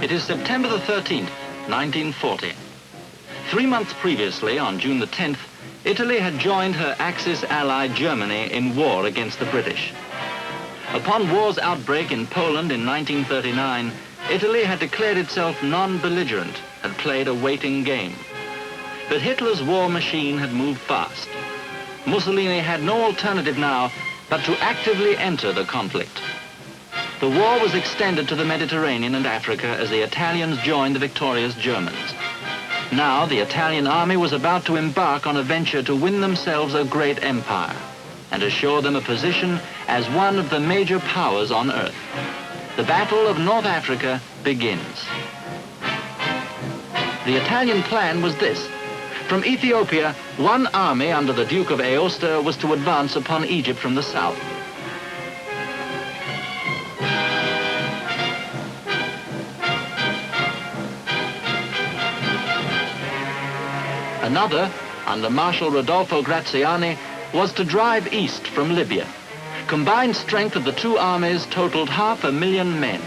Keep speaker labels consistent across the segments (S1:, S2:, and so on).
S1: It is September the 13th, 1940. 3 months previously, on June the 10th, Italy had joined her Axis ally Germany in war against the British. Upon war's outbreak in Poland in 1939, Italy had declared itself non-belligerent, had played a waiting game. But Hitler's war machine had moved fast. Mussolini had no alternative now but to actively enter the conflict. The war was extended to the Mediterranean and Africa as the Italians joined the victorious Germans. Now the Italian army was about to embark on a venture to win themselves a great empire and assure them a position as one of the major powers on earth. The Battle of North Africa begins. The Italian plan was this. From Ethiopia, one army under the Duke of Aosta was to advance upon Egypt from the south. Another, under Marshal Rodolfo Graziani, was to drive east from Libya. Combined strength of the two armies totaled 500,000 men.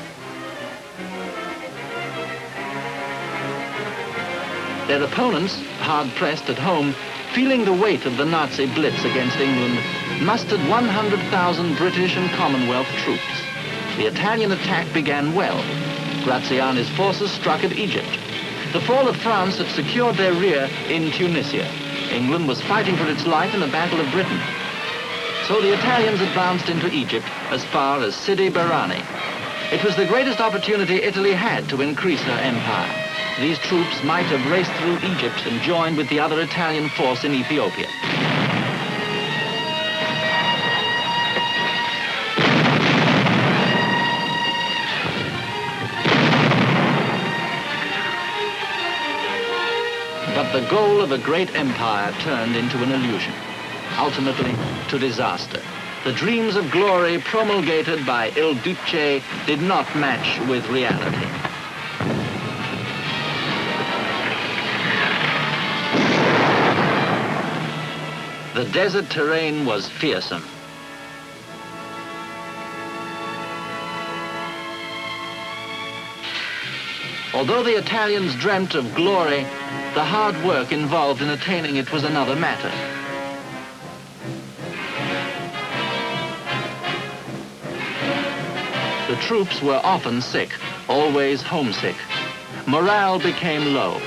S1: Their opponents, hard-pressed at home, feeling the weight of the Nazi blitz against England, mustered 100,000 British and Commonwealth troops. The Italian attack began well. Graziani's forces struck at Egypt. The fall of France had secured their rear in Tunisia. England was fighting for its life in the Battle of Britain. So the Italians advanced into Egypt as far as Sidi Barrani. It was the greatest opportunity Italy had to increase her empire. These troops might have raced through Egypt and joined with the other Italian force in Ethiopia. But the goal of a great empire turned into an illusion, ultimately to disaster. The dreams of glory promulgated by Il Duce did not match with reality. The desert terrain was fearsome. Although the Italians dreamt of glory, the hard work involved in attaining it was another matter. The troops were often sick, always homesick. Morale became low.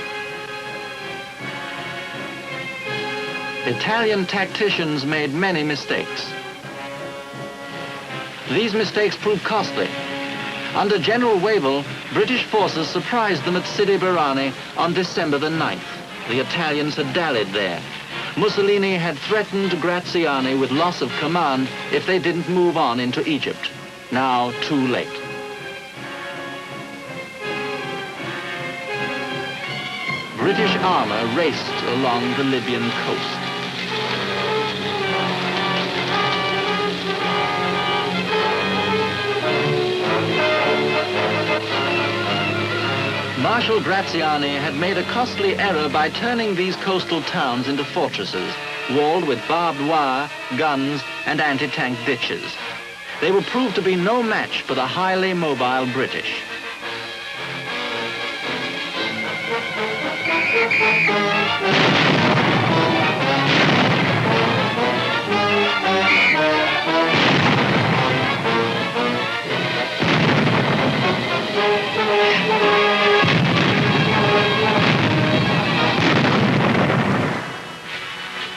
S1: Italian tacticians made many mistakes. These mistakes proved costly. Under General Wavell, British forces surprised them at Sidi Barrani on December the 9th. The Italians had dallied there. Mussolini had threatened Graziani with loss of command if they didn't move on into Egypt. Now too late. British armor raced along the Libyan coast. Marshal Graziani had made a costly error by turning these coastal towns into fortresses, walled with barbed wire, guns, and anti-tank ditches. They would prove to be no match for the highly mobile British.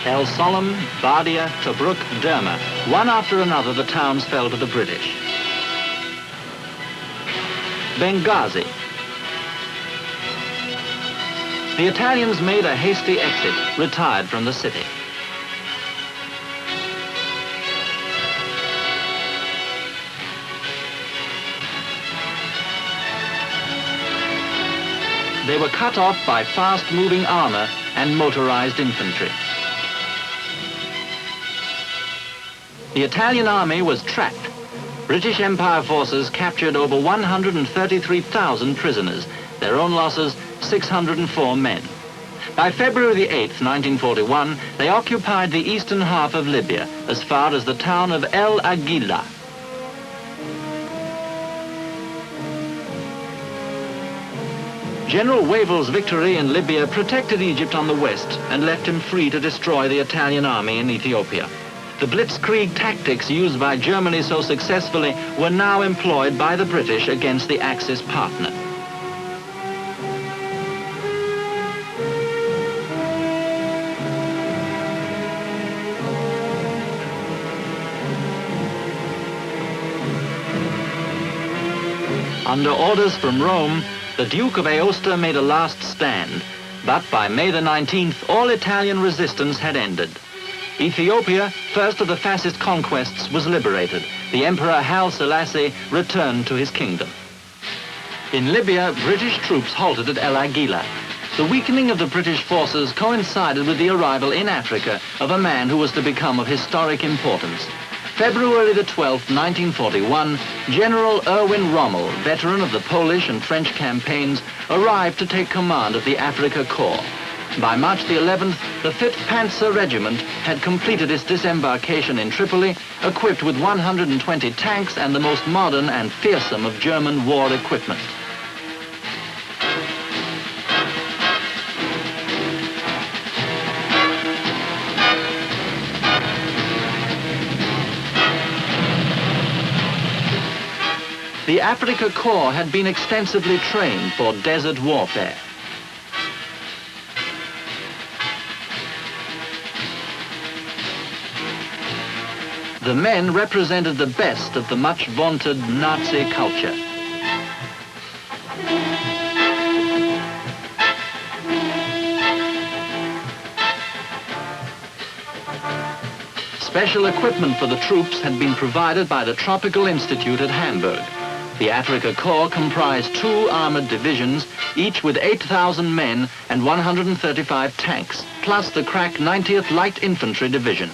S1: El Solam, Bardia, Tobruk, Derma. One after another, the towns fell to the British. Benghazi. The Italians made a hasty exit, retired from the city. They were cut off by fast-moving armor and motorized infantry. The Italian army was trapped. British Empire forces captured over 133,000 prisoners. Their own losses, 604 men. By February the 8th, 1941, they occupied the eastern half of Libya, as far as the town of El Agila. General Wavell's victory in Libya protected Egypt on the west and left him free to destroy the Italian army in Ethiopia. The blitzkrieg tactics used by Germany so successfully were now employed by the British against the Axis partner. Under orders from Rome, the Duke of Aosta made a last stand, but by May the 19th, all Italian resistance had ended. Ethiopia, first of the fascist conquests, was liberated. The Emperor Haile Selassie returned to his kingdom. In Libya, British troops halted at El Aguila. The weakening of the British forces coincided with the arrival in Africa of a man who was to become of historic importance. February the 12th, 1941, General Erwin Rommel, veteran of the Polish and French campaigns, arrived to take command of the Afrika Korps. By March the 11th, the 5th Panzer Regiment had completed its disembarkation in Tripoli, equipped with 120 tanks and the most modern and fearsome of German war equipment. The Afrika Korps had been extensively trained for desert warfare. The men represented the best of the much vaunted Nazi culture. Special equipment for the troops had been provided by the Tropical Institute at Hamburg. The Afrika Korps comprised 2 armored divisions, each with 8,000 men and 135 tanks, plus the crack 90th Light Infantry Division.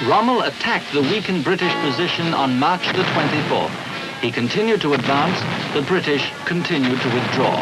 S1: Rommel attacked the weakened British position on March the 24th. He continued to advance, the British continued to withdraw.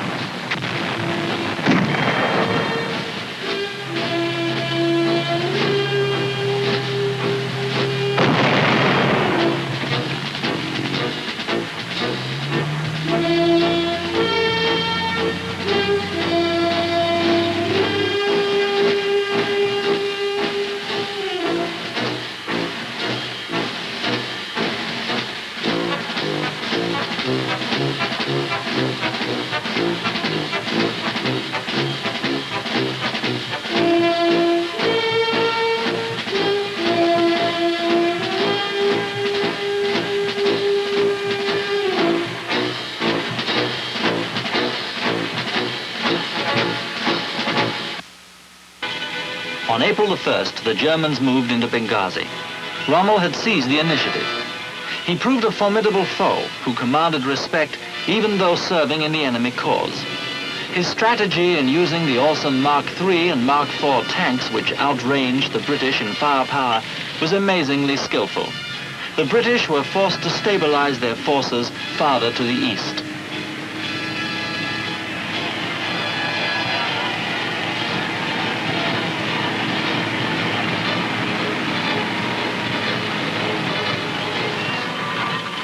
S1: On April the 1st, the Germans moved into Benghazi. Rommel had seized the initiative. He proved a formidable foe who commanded respect even though serving in the enemy cause. His strategy in using the awesome Mark III and Mark IV tanks which outranged the British in firepower was amazingly skillful. The British were forced to stabilize their forces farther to the east.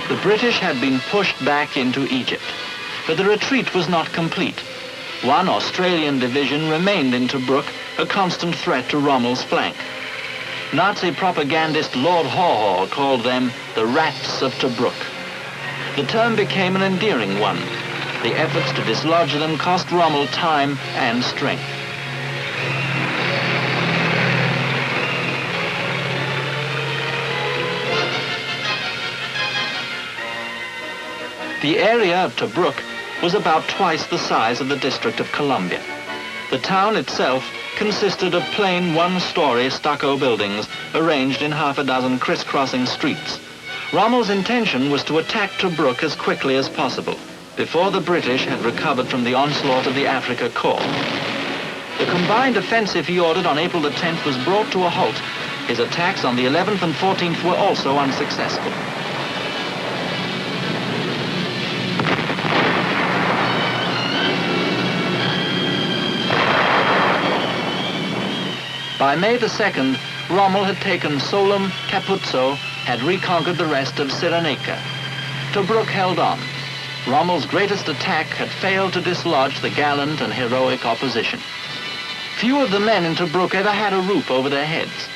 S1: The British had been pushed back into Egypt, but the retreat was not complete. One Australian division remained in Tobruk, a constant threat to Rommel's flank. Nazi propagandist Lord Haw called them the Rats of Tobruk. The term became an endearing one. The efforts to dislodge them cost Rommel time and strength. The area of Tobruk was about twice the size of the District of Columbia. The town itself consisted of plain one-story stucco buildings arranged in half a dozen crisscrossing streets. Rommel's intention was to attack Tobruk as quickly as possible, before the British had recovered from the onslaught of the Afrika Korps. The combined offensive he ordered on April the 10th was brought to a halt. His attacks on the 11th and 14th were also unsuccessful. By May the 2nd, Rommel had taken Solum, Capuzzo, had reconquered the rest of Cyrenaica. Tobruk held on. Rommel's greatest attack had failed to dislodge the gallant and heroic opposition. Few of the men in Tobruk ever had a roof over their heads.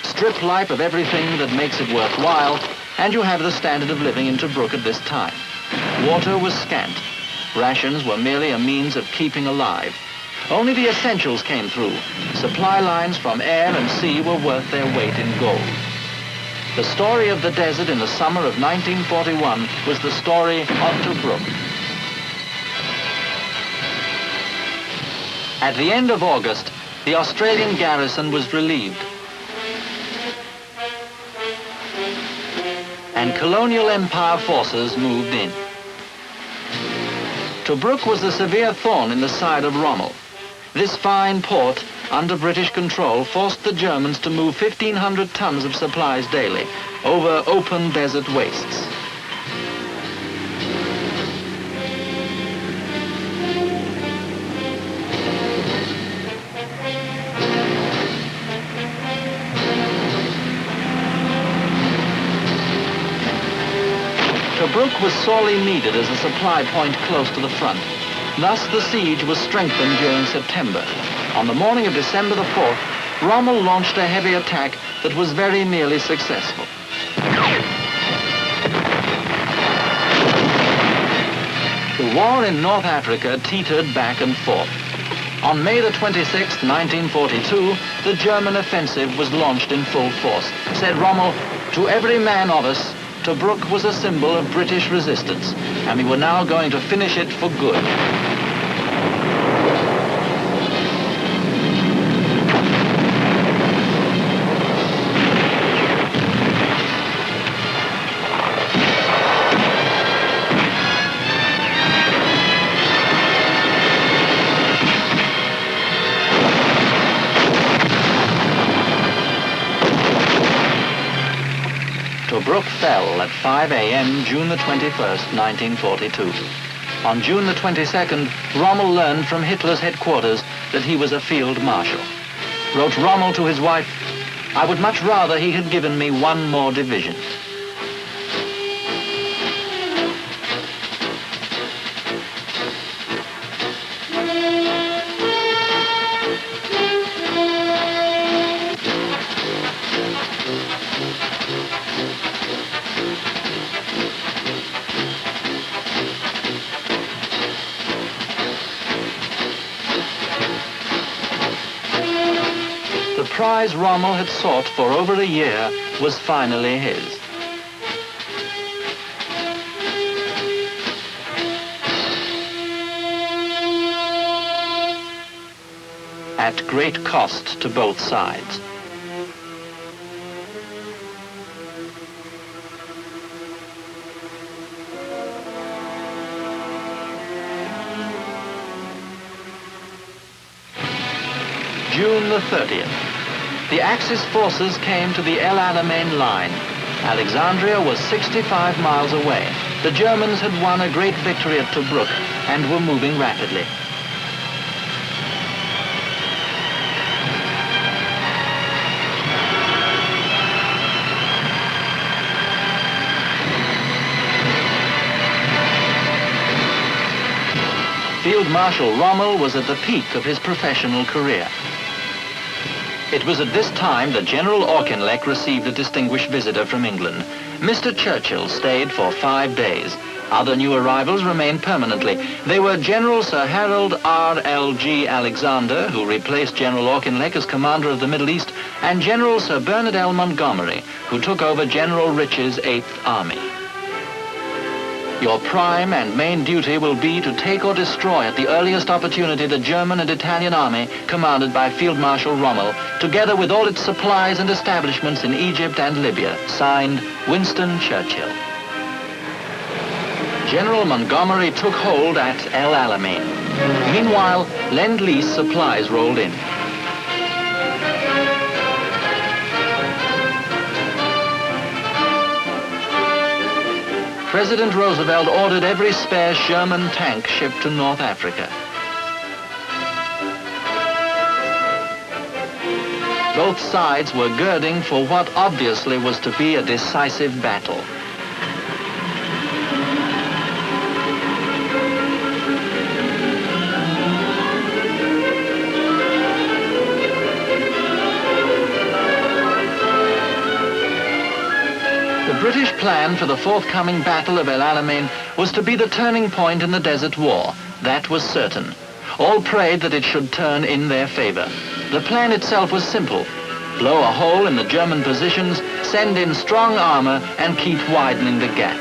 S1: Strip life of everything that makes it worthwhile, and you have the standard of living in Tobruk at this time. Water was scant. Rations were merely a means of keeping alive. Only the essentials came through. Supply lines from air and sea were worth their weight in gold. The story of the desert in the summer of 1941 was the story of Tobruk. At the end of August, the Australian garrison was relieved. And colonial empire forces moved in. Tobruk was a severe thorn in the side of Rommel. This fine port, under British control, forced the Germans to move 1,500 tons of supplies daily over open desert wastes. Tobruk was sorely needed as a supply point close to the front. Thus, the siege was strengthened during September. On the morning of December the 4th, Rommel launched a heavy attack that was very nearly successful. The war in North Africa teetered back and forth. On May the 26th, 1942, the German offensive was launched in full force. Said Rommel, "To every man of us, Tobruk was a symbol of British resistance, and we were now going to finish it for good." Tobruk fell at 5 a.m. June the 21st, 1942. On June the 22nd, Rommel learned from Hitler's headquarters that he was a field marshal. Wrote Rommel to his wife, "I would much rather he had given me one more division." The prize Rommel had sought for over a year was finally his. At great cost to both sides. June the 30th. The Axis forces came to the El Alamein line. Alexandria was 65 miles away. The Germans had won a great victory at Tobruk and were moving rapidly. Field Marshal Rommel was at the peak of his professional career. It was at this time that General Auchinleck received a distinguished visitor from England. Mr. Churchill stayed for 5 days. Other new arrivals remained permanently. They were General Sir Harold R.L.G. Alexander, who replaced General Auchinleck as commander of the Middle East, and General Sir Bernard L. Montgomery, who took over General Rich's 8th Army. Your prime and main duty will be to take or destroy at the earliest opportunity the German and Italian army commanded by Field Marshal Rommel, together with all its supplies and establishments in Egypt and Libya. Signed, Winston Churchill. General Montgomery took hold at El Alamein. Meanwhile, Lend-Lease supplies rolled in. President Roosevelt ordered every spare Sherman tank shipped to North Africa. Both sides were girding for what obviously was to be a decisive battle. The British plan for the forthcoming Battle of El Alamein was to be the turning point in the Desert War. That was certain. All prayed that it should turn in their favor. The plan itself was simple. Blow a hole in the German positions, send in strong armor, and keep widening the gap.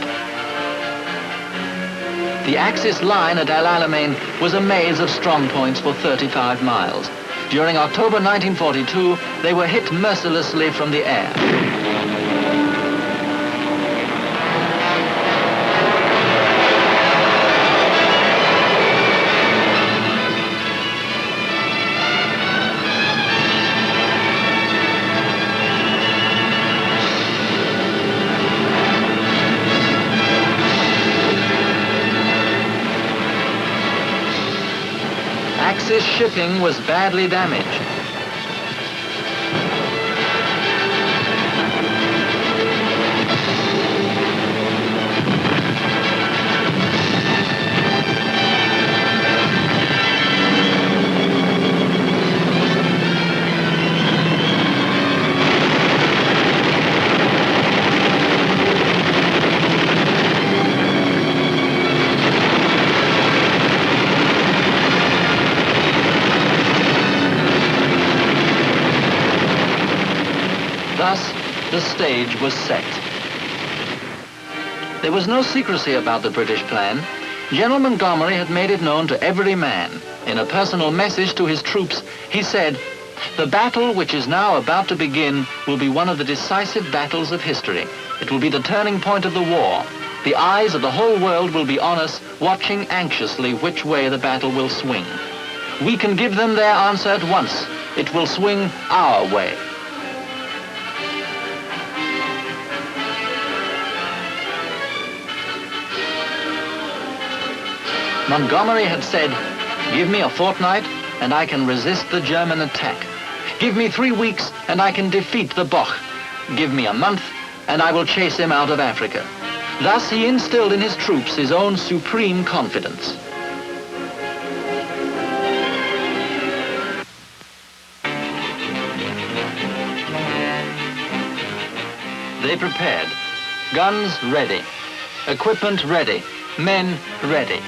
S1: The Axis line at El Alamein was a maze of strong points for 35 miles. During October 1942, they were hit mercilessly from the air. Axis shipping was badly damaged. Thus, the stage was set. There was no secrecy about the British plan. General Montgomery had made it known to every man. In a personal message to his troops, he said, "The battle which is now about to begin will be one of the decisive battles of history. It will be the turning point of the war. The eyes of the whole world will be on us, watching anxiously which way the battle will swing. We can give them their answer at once. It will swing our way." Montgomery had said, "Give me a fortnight and I can resist the German attack. Give me 3 weeks and I can defeat the Boche. Give me a month and I will chase him out of Africa." Thus he instilled in his troops his own supreme confidence. They prepared. Guns ready. Equipment ready. Men ready.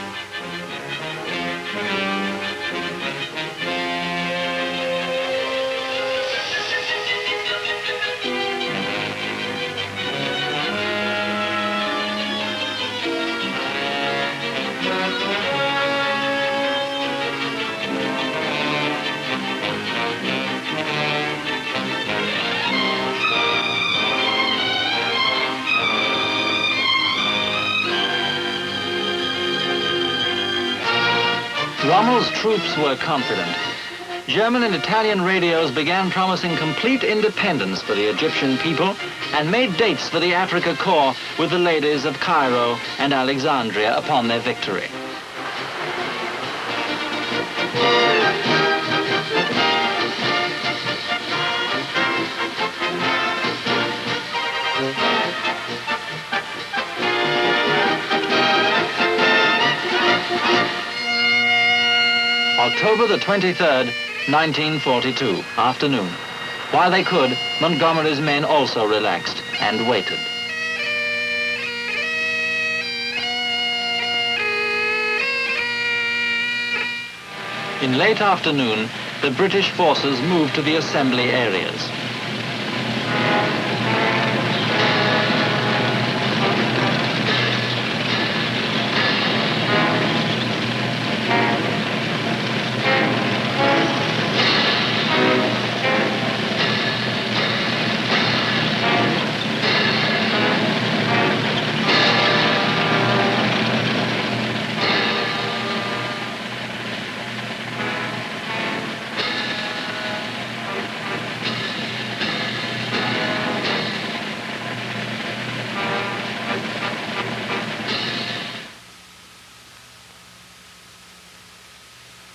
S1: Rommel's troops were confident. German and Italian radios began promising complete independence for the Egyptian people and made dates for the Africa Corps with the ladies of Cairo and Alexandria upon their victory. October the 23rd, 1942, afternoon. While they could, Montgomery's men also relaxed and waited. In late afternoon, the British forces moved to the assembly areas.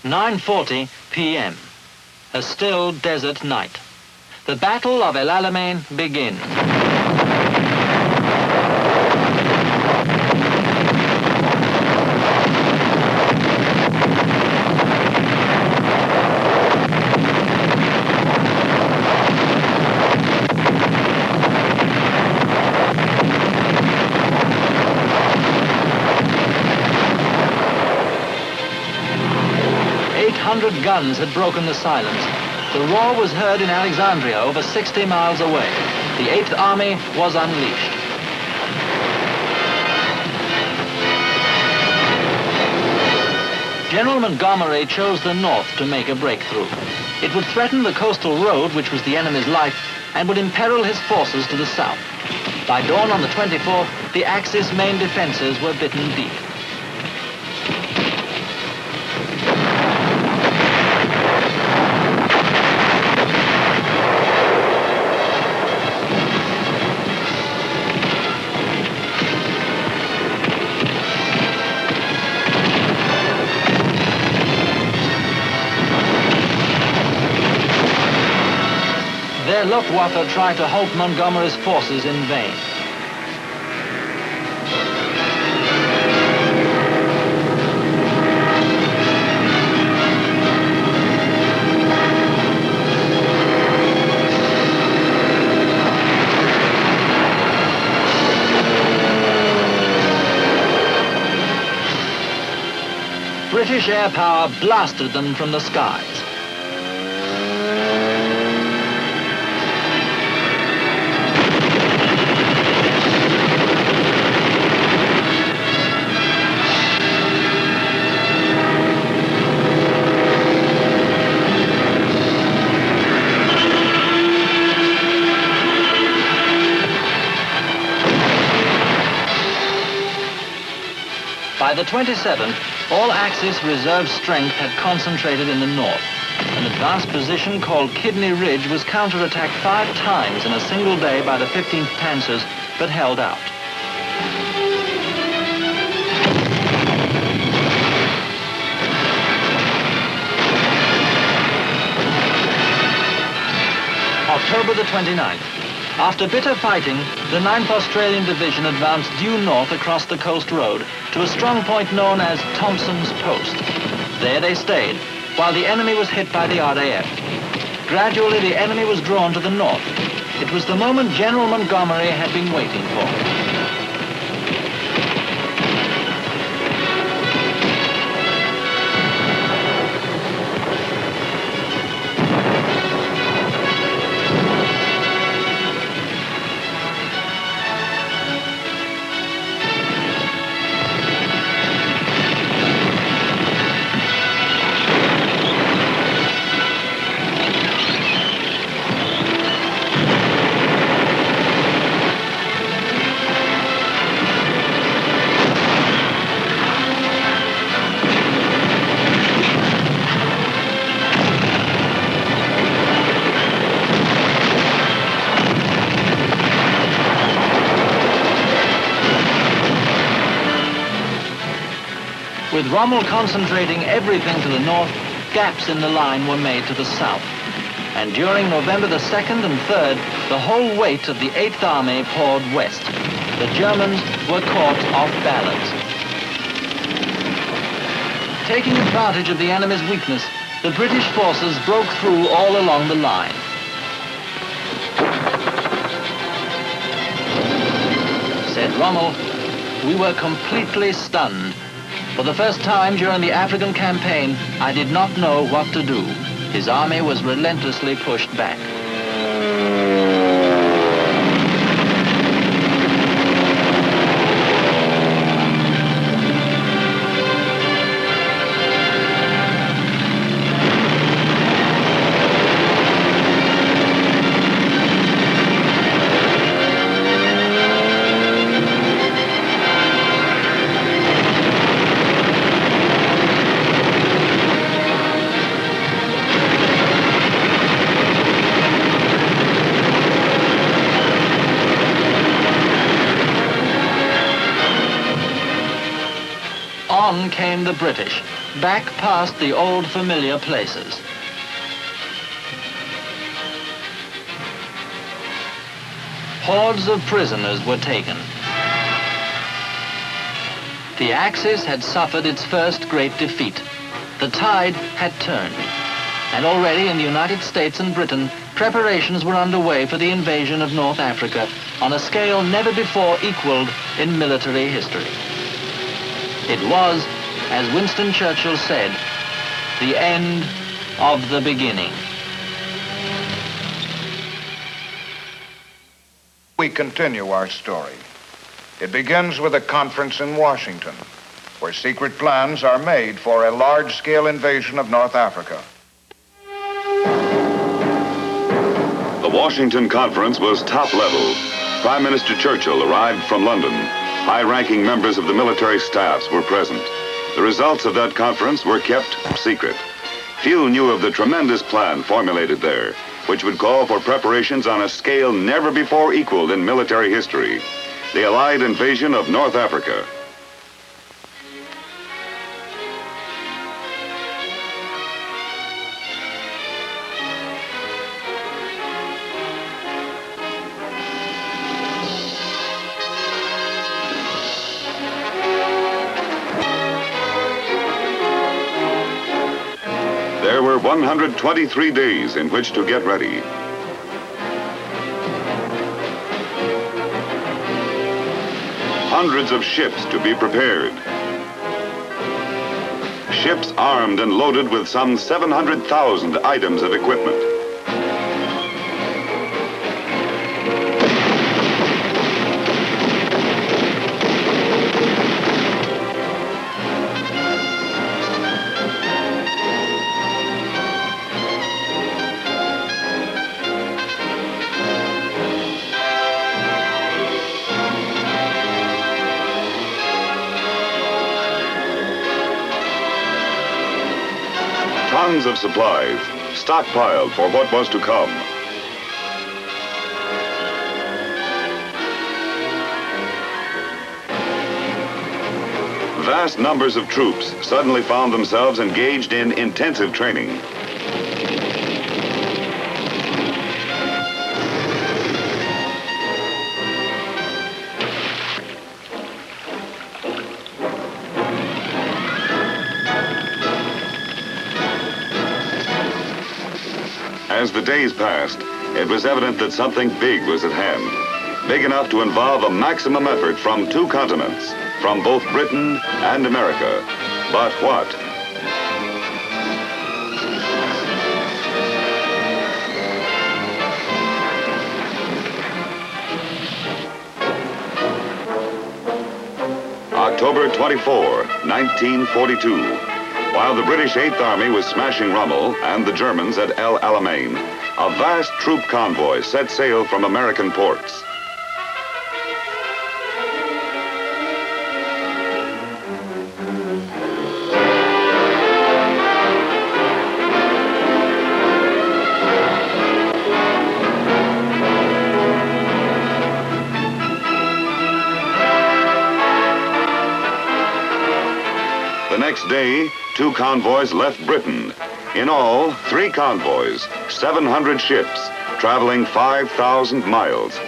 S1: 9:40 p.m. A still desert night. The Battle of El Alamein begins. 800 guns had broken the silence. The roar was heard in Alexandria, over 60 miles away. The 8th Army was unleashed. General Montgomery chose the north to make a breakthrough. It would threaten the coastal road, which was the enemy's life, and would imperil his forces to the south. By dawn on the 24th, the Axis main defenses were bitten deep. Their Luftwaffe tried to halt Montgomery's forces in vain. British air power blasted them from the skies. By the 27th, all Axis reserve strength had concentrated in the north. An advanced position called Kidney Ridge was counterattacked 5 times in a single day by the 15th Panzers, but held out. October the 29th. After bitter fighting, the 9th Australian Division advanced due north across the coast road to a strong point known as Thompson's Post. There they stayed, while the enemy was hit by the RAF. Gradually, the enemy was drawn to the north. It was the moment General Montgomery had been waiting for. With Rommel concentrating everything to the north, gaps in the line were made to the south. And during November the 2nd and 3rd, the whole weight of the 8th Army poured west. The Germans were caught off balance. Taking advantage of the enemy's weakness, the British forces broke through all along the line. Said Rommel, "We were completely stunned. For the first time during the African campaign, I did not know what to do." His army was relentlessly pushed back. On came the British. back past the old familiar places. Hordes of prisoners were taken. The Axis had suffered its first great defeat. The tide had turned. And already in the United States and Britain, preparations were underway for the invasion of North Africa on a scale never before equaled in military history. It was, as Winston Churchill said, the end of the beginning.
S2: We continue our story. It begins with a conference in Washington, where secret plans are made for a large-scale invasion of North Africa.
S3: The Washington Conference was top level. Prime Minister Churchill arrived from London. High-ranking members of the military staffs were present. The results of that conference were kept secret. Few knew of the tremendous plan formulated there, which would call for preparations on a scale never before equaled in military history. The Allied invasion of North Africa. There were 123 days in which to get ready. Hundreds of ships to be prepared. Ships armed and loaded with some 700,000 items of equipment. Tons of supplies, stockpiled for what was to come. Vast numbers of troops suddenly found themselves engaged in intensive training. As the days passed, it was evident that something big was at hand. Big enough to involve a maximum effort from two continents, from both Britain and America. But what? October 24, 1942. While the British 8th Army was smashing Rommel and the Germans at El Alamein, a vast troop convoy set sail from American ports. The next day, two convoys left Britain. In all, 3 convoys, 700 ships, traveling 5,000 miles.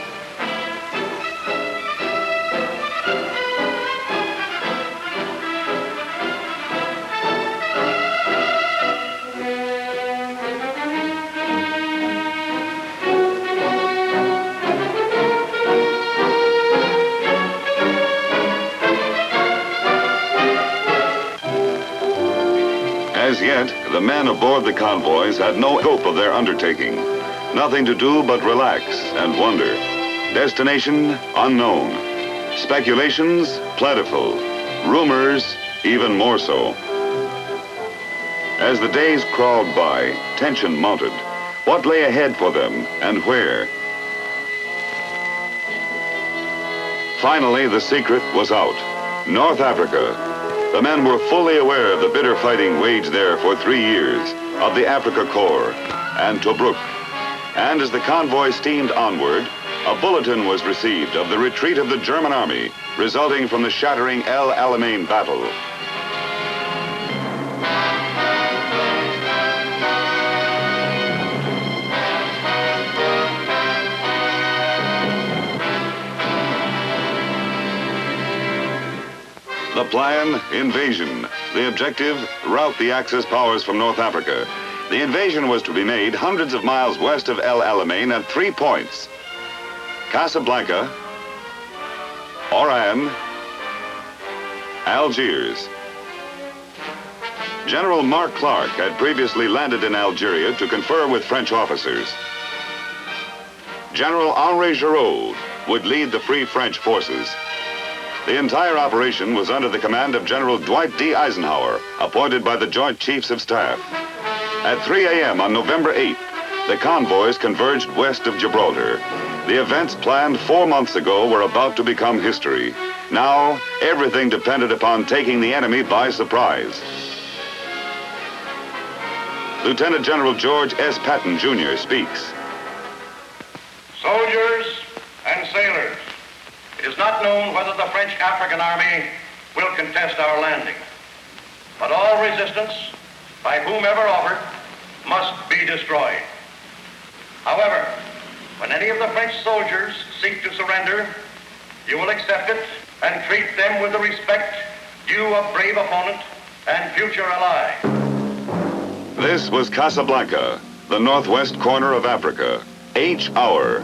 S3: As yet, the men aboard the convoys had no hope of their undertaking. Nothing to do but relax and wonder. Destination unknown. Speculations plentiful. Rumors even more so. As the days crawled by, tension mounted. What lay ahead for them and where? Finally, the secret was out. North Africa. The men were fully aware of the bitter fighting waged there for 3 years, of the Africa Corps and Tobruk. And as the convoy steamed onward, a bulletin was received of the retreat of the German army, resulting from the shattering El Alamein battle. The plan, invasion. The objective, rout the Axis powers from North Africa. The invasion was to be made hundreds of miles west of El Alamein at 3 points: Casablanca, Oran, Algiers. General Mark Clark had previously landed in Algeria to confer with French officers. General Henri Giraud would lead the Free French forces. The entire operation was under the command of General Dwight D. Eisenhower, appointed by the Joint Chiefs of Staff. At 3 a.m. on November 8th, the convoys converged west of Gibraltar. The events planned 4 months ago were about to become history. Now, everything depended upon taking the enemy by surprise. Lieutenant General George S. Patton, Jr. speaks.
S4: Soldiers and sailors, it is not known whether the French African army will contest our landing, but all resistance, by whomever offered, must be destroyed. However, when any of the French soldiers seek to surrender, you will accept it and treat them with the respect due a brave opponent and future ally.
S3: This was Casablanca, the northwest corner of Africa. H hour.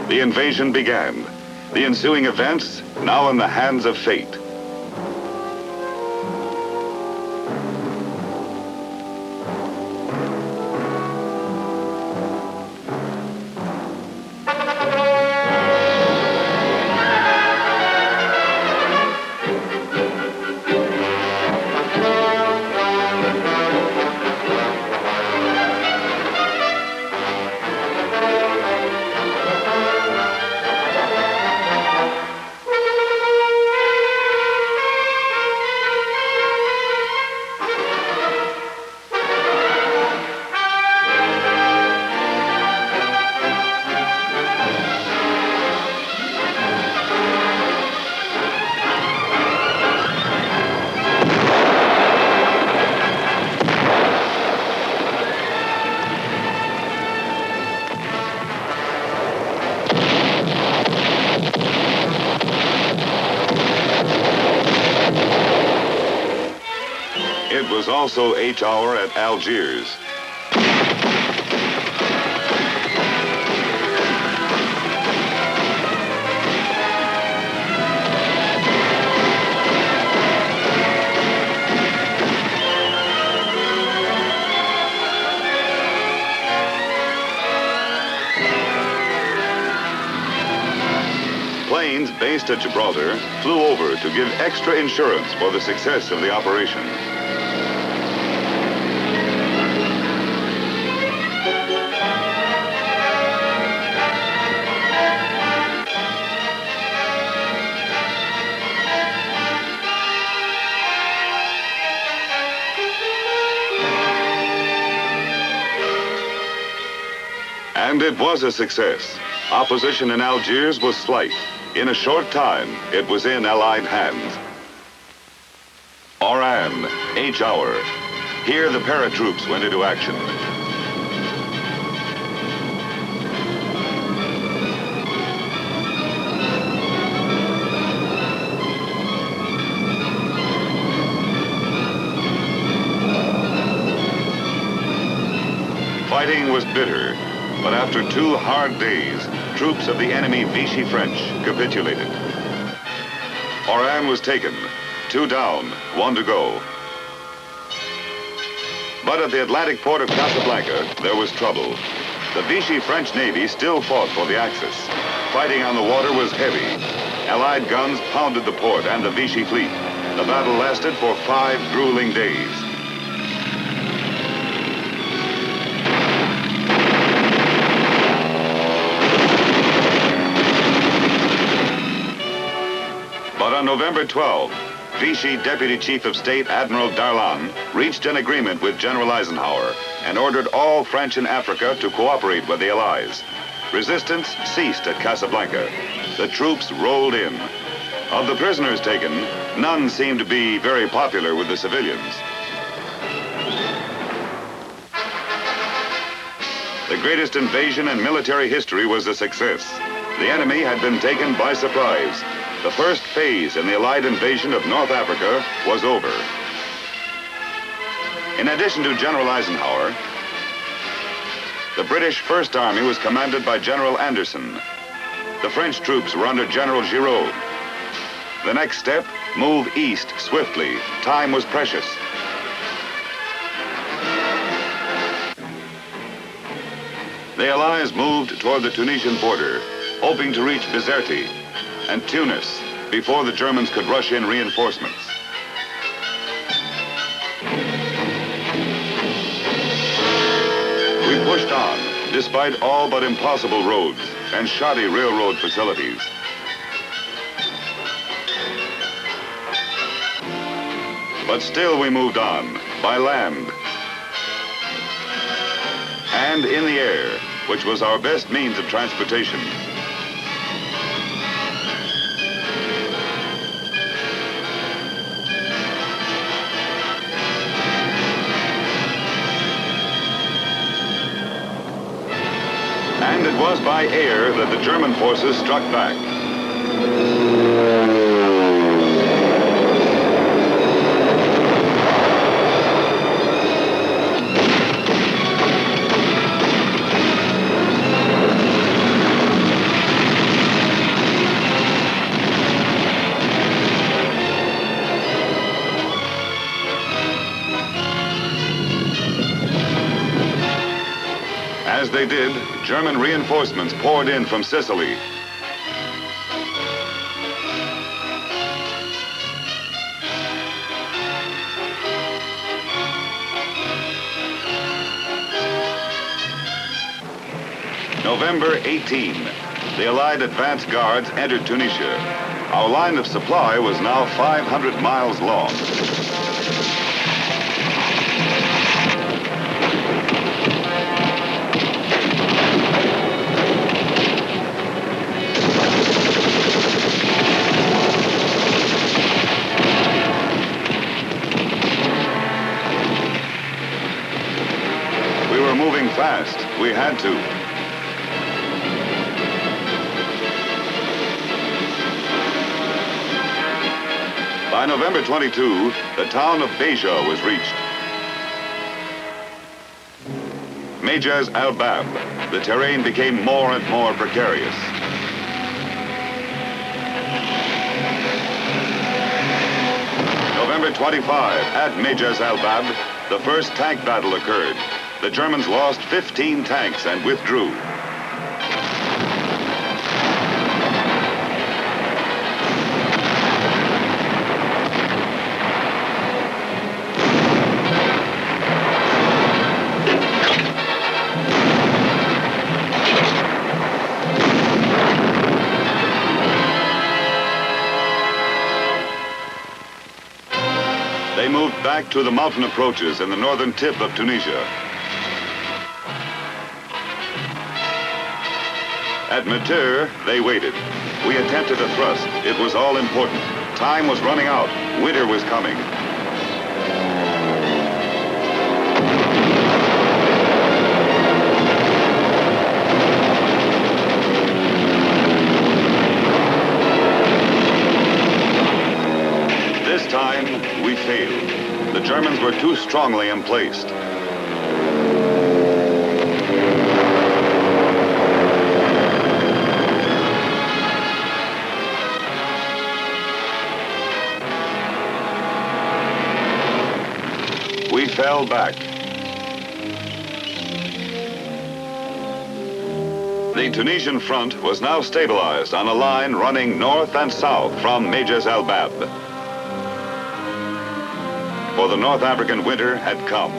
S3: The invasion began. The ensuing events now in the hands of fate. It was also H hour at Algiers. Planes based at Gibraltar flew over to give extra insurance for the success of the operation. And it was a success. Opposition in Algiers was slight. In a short time, it was in Allied hands. Oran, H hour. Here the paratroops went into action. Fighting was bitter. But after 2 hard days, troops of the enemy Vichy French capitulated. Oran was taken, 2 down, 1 to go. But at the Atlantic port of Casablanca, there was trouble. The Vichy French Navy still fought for the Axis. Fighting on the water was heavy. Allied guns pounded the port and the Vichy fleet. The battle lasted for 5 grueling days. But on November 12, Vichy Deputy Chief of State Admiral Darlan reached an agreement with General Eisenhower and ordered all French in Africa to cooperate with the Allies. Resistance ceased at Casablanca. The troops rolled in. Of the prisoners taken, none seemed to be very popular with the civilians. The greatest invasion in military history was a success. The enemy had been taken by surprise. The first phase in the Allied invasion of North Africa was over. In addition to General Eisenhower, the British First Army was commanded by General Anderson. The French troops were under General Giraud. The next step, move east swiftly. Time was precious. The Allies moved toward the Tunisian border, hoping to reach Bizerte and Tunis before the Germans could rush in reinforcements. We pushed on, despite all but impossible roads and shoddy railroad facilities. But still we moved on, by land and in the air, which was our best means of transportation. And it was by air that the German forces struck back. As they did, German reinforcements poured in from Sicily. November 18, the Allied advance guards entered Tunisia. Our line of supply was now 500 miles long. We were moving fast. We had to. By November 22, the town of Beja was reached. Mejaz al-Bab, the terrain became more and more precarious. November 25, at Mejaz al-Bab, the first tank battle occurred. The Germans lost 15 tanks and withdrew. They moved back to the mountain approaches in the northern tip of Tunisia. At Matur, they waited. We attempted a thrust. It was all important. Time was running out. Winter was coming. This time, we failed. The Germans were too strongly emplaced. We fell back. The Tunisian front was now stabilized on a line running north and south from Mejaz al-Bab. For the North African winter had come.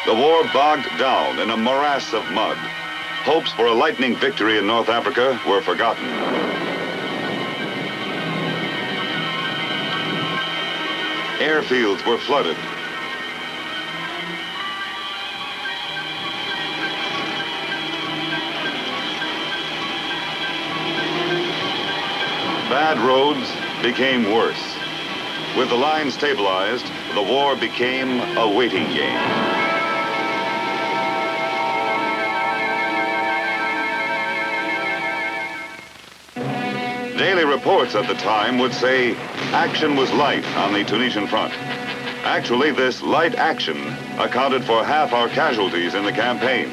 S3: The war bogged down in a morass of mud. Hopes for a lightning victory in North Africa were forgotten. Airfields were flooded. Bad roads became worse. With the line stabilized, the war became a waiting game. Daily reports at the time would say action was light on the Tunisian front. Actually, this light action accounted for half our casualties in the campaign.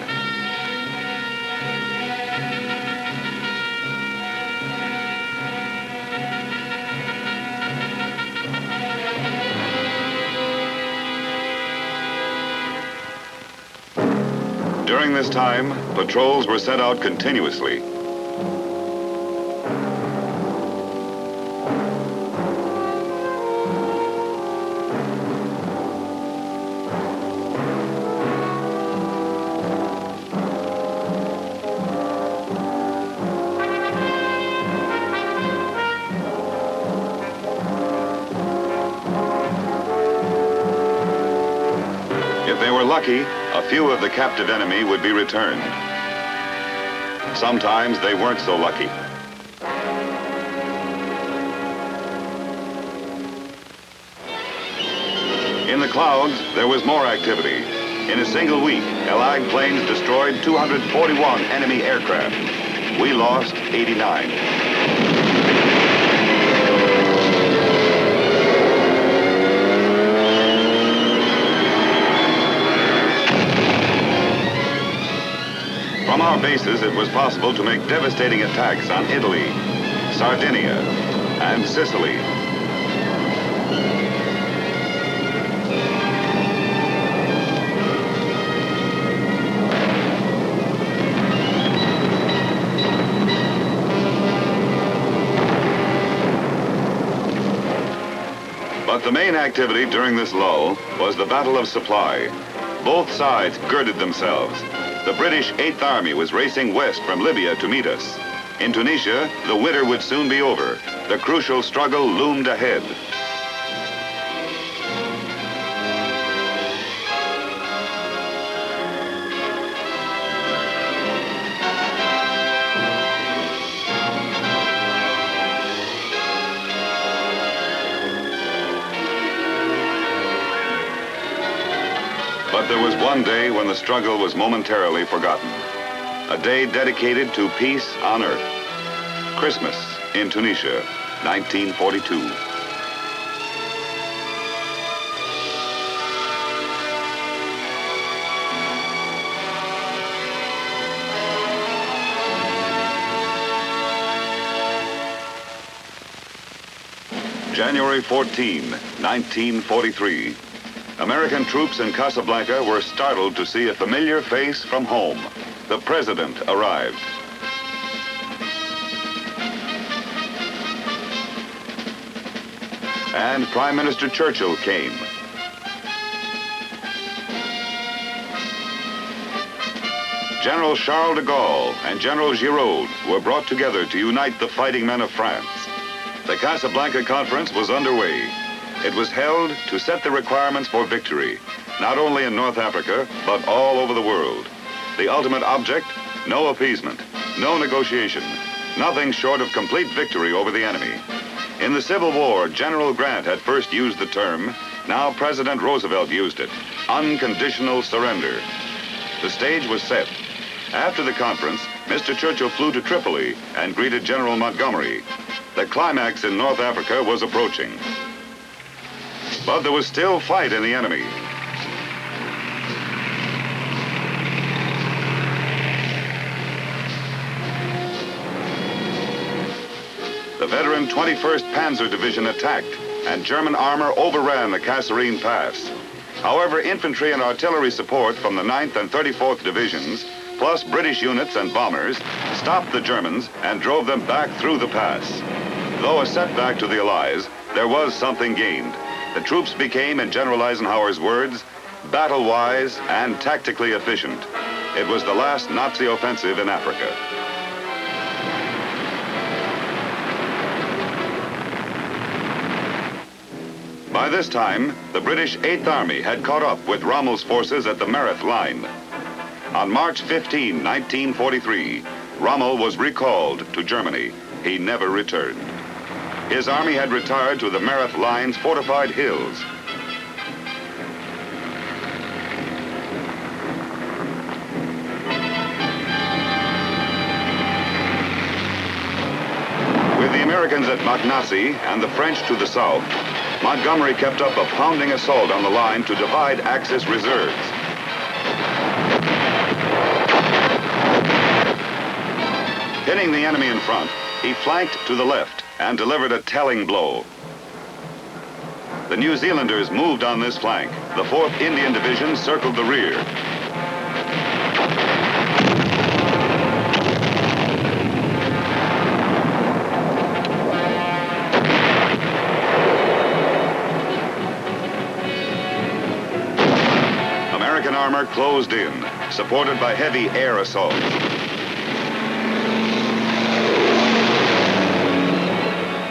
S3: During this time, patrols were sent out continuously. If they were lucky, a few of the captive enemy would be returned. Sometimes they weren't so lucky. In the clouds, there was more activity. In a single week, Allied planes destroyed 241 enemy aircraft. We lost 89. From our bases, it was possible to make devastating attacks on Italy, Sardinia, and Sicily. But the main activity during this lull was the Battle of Supply. Both sides girded themselves. The British 8th Army was racing west from Libya to meet us. In Tunisia, the winter would soon be over. The crucial struggle loomed ahead. But there was one day when the struggle was momentarily forgotten. A day dedicated to peace on earth. Christmas in Tunisia, 1942. January 14, 1943. American troops in Casablanca were startled to see a familiar face from home. The president arrived. And Prime Minister Churchill came. General Charles de Gaulle and General Giraud were brought together to unite the fighting men of France. The Casablanca Conference was underway. It was held to set the requirements for victory, not only in North Africa, but all over the world. The ultimate object, no appeasement, no negotiation, nothing short of complete victory over the enemy. In the Civil War, General Grant had first used the term. Now President Roosevelt used it, unconditional surrender. The stage was set. After the conference, Mr. Churchill flew to Tripoli and greeted General Montgomery. The climax in North Africa was approaching. But there was still fight in the enemy. The veteran 21st Panzer Division attacked, and German armor overran the Kasserine Pass. However, infantry and artillery support from the 9th and 34th Divisions, plus British units and bombers, stopped the Germans and drove them back through the pass. Though a setback to the Allies, there was something gained. The troops became, in General Eisenhower's words, battle-wise and tactically efficient. It was the last Nazi offensive in Africa. By this time, the British 8th Army had caught up with Rommel's forces at the Meerut Line. On March 15, 1943, Rommel was recalled to Germany. He never returned. His army had retired to the Meerut Line's fortified hills. With the Americans at Magnassi and the French to the south, Montgomery kept up a pounding assault on the line to divide Axis reserves. Hitting the enemy in front, he flanked to the left and delivered a telling blow. The New Zealanders moved on this flank. The 4th Indian Division circled the rear. American armor closed in, supported by heavy air assault.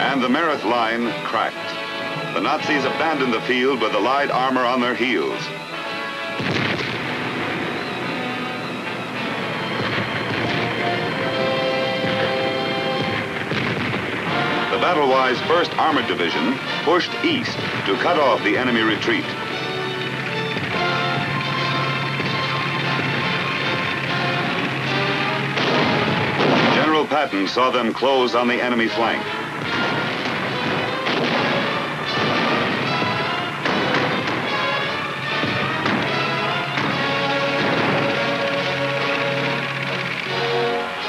S3: And the Meerut line cracked. The Nazis abandoned the field with the light armor on their heels. The battle-wise 1st Armored Division pushed east to cut off the enemy retreat. General Patton saw them close on the enemy flank.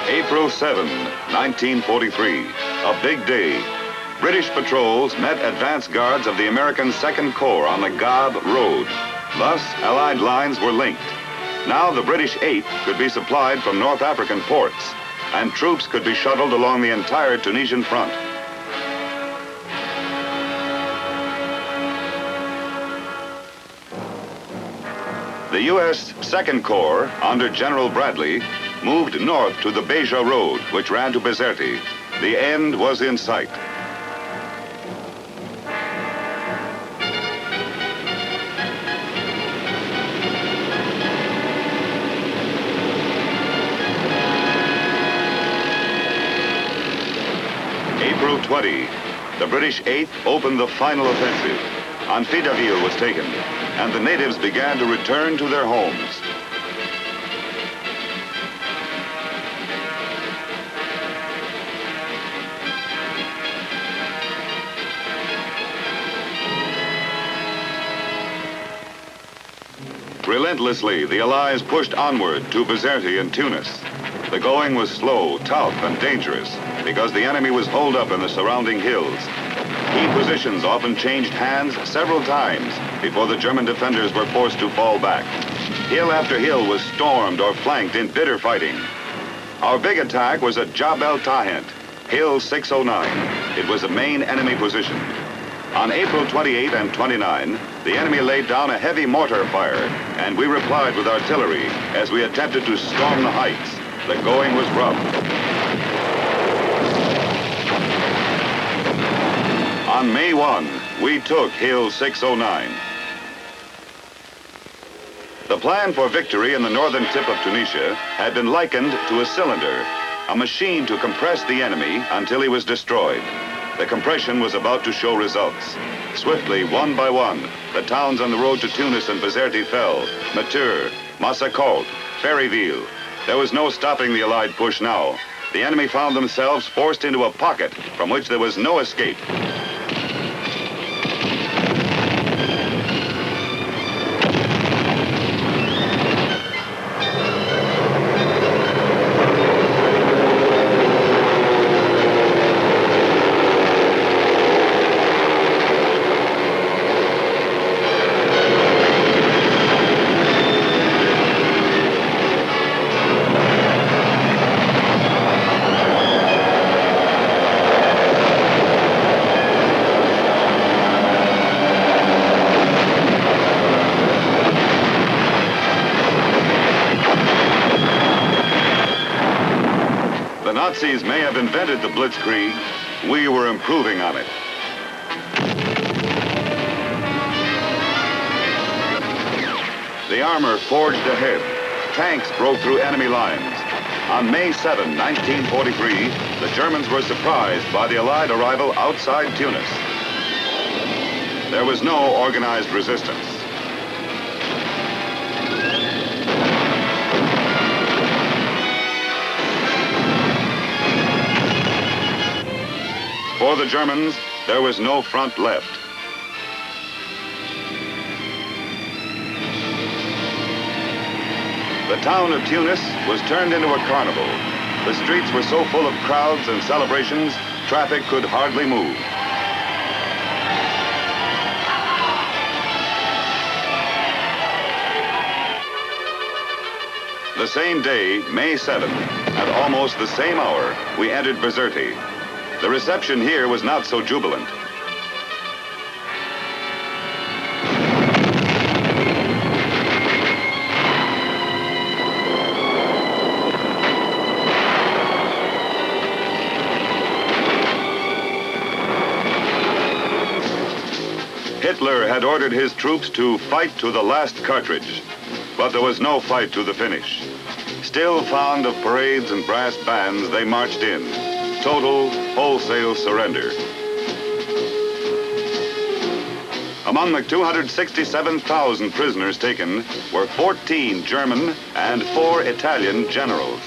S3: April 7, 1943, a big day. British patrols met advance guards of the American 2nd Corps on the Gab Road. Thus, Allied lines were linked. Now the British 8th could be supplied from North African ports, and troops could be shuttled along the entire Tunisian front. The U.S. 2nd Corps, under General Bradley, moved north to the Beja Road, which ran to Bizerti. The end was in sight. April 20, the British 8th opened the final offensive. Anfidaville was taken, and the natives began to return to their homes. Relentlessly, the Allies pushed onward to Bizerti and Tunis. The going was slow, tough, and dangerous because the enemy was holed up in the surrounding hills. Key positions often changed hands several times before the German defenders were forced to fall back. Hill after hill was stormed or flanked in bitter fighting. Our big attack was at Jabal Tahent, Hill 609. It was a main enemy position. On April 28 and 29, the enemy laid down a heavy mortar fire, and we replied with artillery as we attempted to storm the heights. The going was rough. On May 1, we took Hill 609. The plan for victory in the northern tip of Tunisia had been likened to a cylinder, a machine to compress the enemy until he was destroyed. The compression was about to show results. Swiftly, one by one, the towns on the road to Tunis and Bizerti fell. Matur, Massacolt, Ferryville. There was no stopping the Allied push now. The enemy found themselves forced into a pocket from which there was no escape. The Nazis may have invented the blitzkrieg. We were improving on it. The armor forged ahead. Tanks broke through enemy lines. On May 7, 1943, the Germans were surprised by the Allied arrival outside Tunis. There was no organized resistance. For the Germans, there was no front left. The town of Tunis was turned into a carnival. The streets were so full of crowds and celebrations, traffic could hardly move. The same day, May 7th, at almost the same hour, we entered Bizerti. The reception here was not so jubilant. Hitler had ordered his troops to fight to the last cartridge, but there was no fight to the finish. Still fond of parades and brass bands, they marched in. Total, wholesale surrender. Among the 267,000 prisoners taken were 14 German and 4 Italian generals.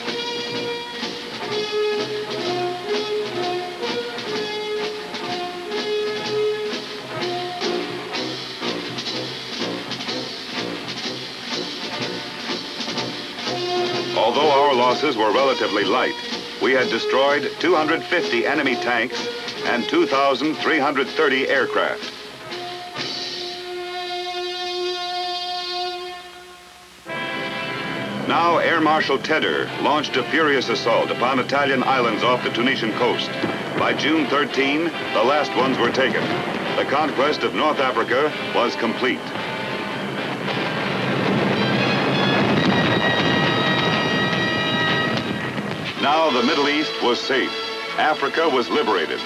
S3: Although our losses were relatively light, we had destroyed 250 enemy tanks and 2,330 aircraft. Now Air Marshal Tedder launched a furious assault upon Italian islands off the Tunisian coast. By June 13, the last ones were taken. The conquest of North Africa was complete. Now the Middle East was safe. Africa was liberated.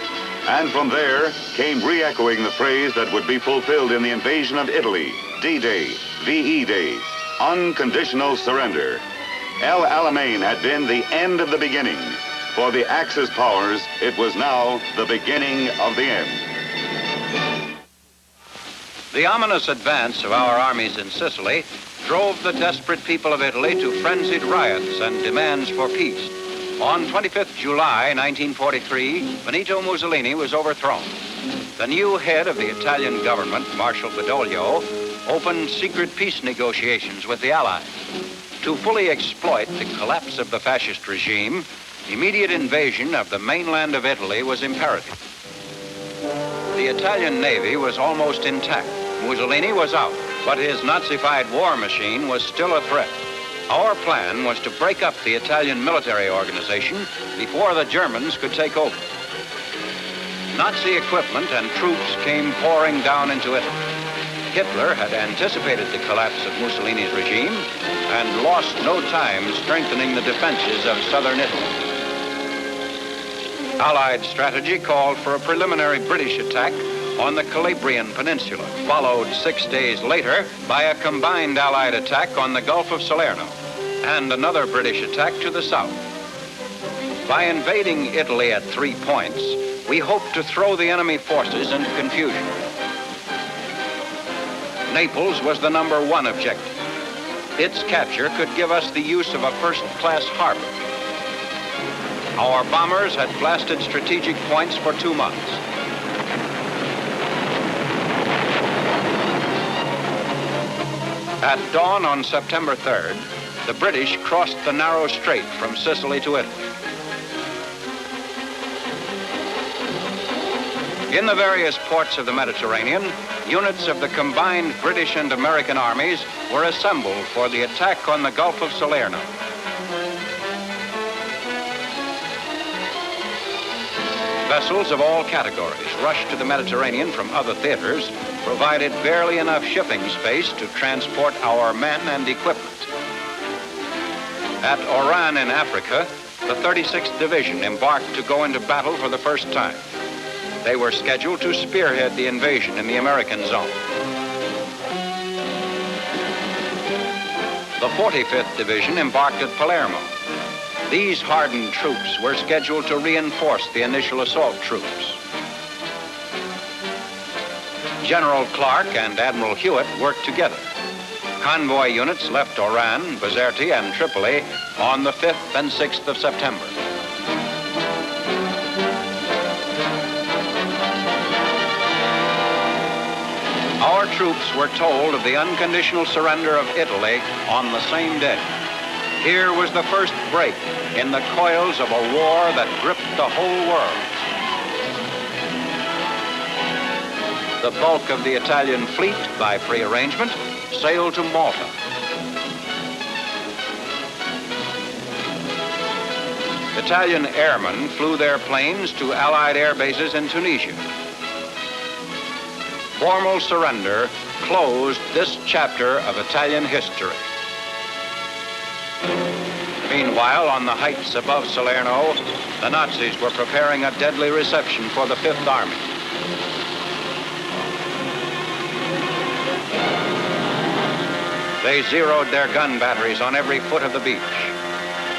S3: And from there came re-echoing the phrase that would be fulfilled in the invasion of Italy, D-Day, VE Day, unconditional surrender. El Alamein had been the end of the beginning. For the Axis powers, it was now the beginning of the end.
S5: The ominous advance of our armies in Sicily drove the desperate people of Italy to frenzied riots and demands for peace. On 25th July 1943, Benito Mussolini was overthrown. The new head of the Italian government, Marshal Badoglio, opened secret peace negotiations with the Allies. To fully exploit the collapse of the fascist regime, immediate invasion of the mainland of Italy was imperative. The Italian Navy was almost intact. Mussolini was out, but his Nazified war machine was still a threat. Our plan was to break up the Italian military organization before the Germans could take over. Nazi equipment and troops came pouring down into Italy. Hitler had anticipated the collapse of Mussolini's regime and lost no time strengthening the defenses of southern Italy. Allied strategy called for a preliminary British attack on the Calabrian Peninsula, followed 6 days later by a combined Allied attack on the Gulf of Salerno, and another British attack to the south. By invading Italy at 3 points, we hoped to throw the enemy forces into confusion. Naples was the #1 objective. Its capture could give us the use of a first-class harbor. Our bombers had blasted strategic points for 2 months. At dawn on September 3rd, the British crossed the narrow strait from Sicily to Italy. In the various ports of the Mediterranean, units of the combined British and American armies were assembled for the attack on the Gulf of Salerno. Vessels of all categories rushed to the Mediterranean from other theaters, provided barely enough shipping space to transport our men and equipment. At Oran in Africa, the 36th Division embarked to go into battle for the first time. They were scheduled to spearhead the invasion in the American zone. The 45th Division embarked at Palermo. These hardened troops were scheduled to reinforce the initial assault troops. General Clark and Admiral Hewitt worked together. Convoy units left Oran, Bizerti, and Tripoli on the 5th and 6th of September. Our troops were told of the unconditional surrender of Italy on the same day. Here was the first break in the coils of a war that gripped the whole world. The bulk of the Italian fleet, by prearrangement, sailed to Malta. Italian airmen flew their planes to Allied air bases in Tunisia. Formal surrender closed this chapter of Italian history. Meanwhile, on the heights above Salerno, the Nazis were preparing a deadly reception for the Fifth Army. They zeroed their gun batteries on every foot of the beach.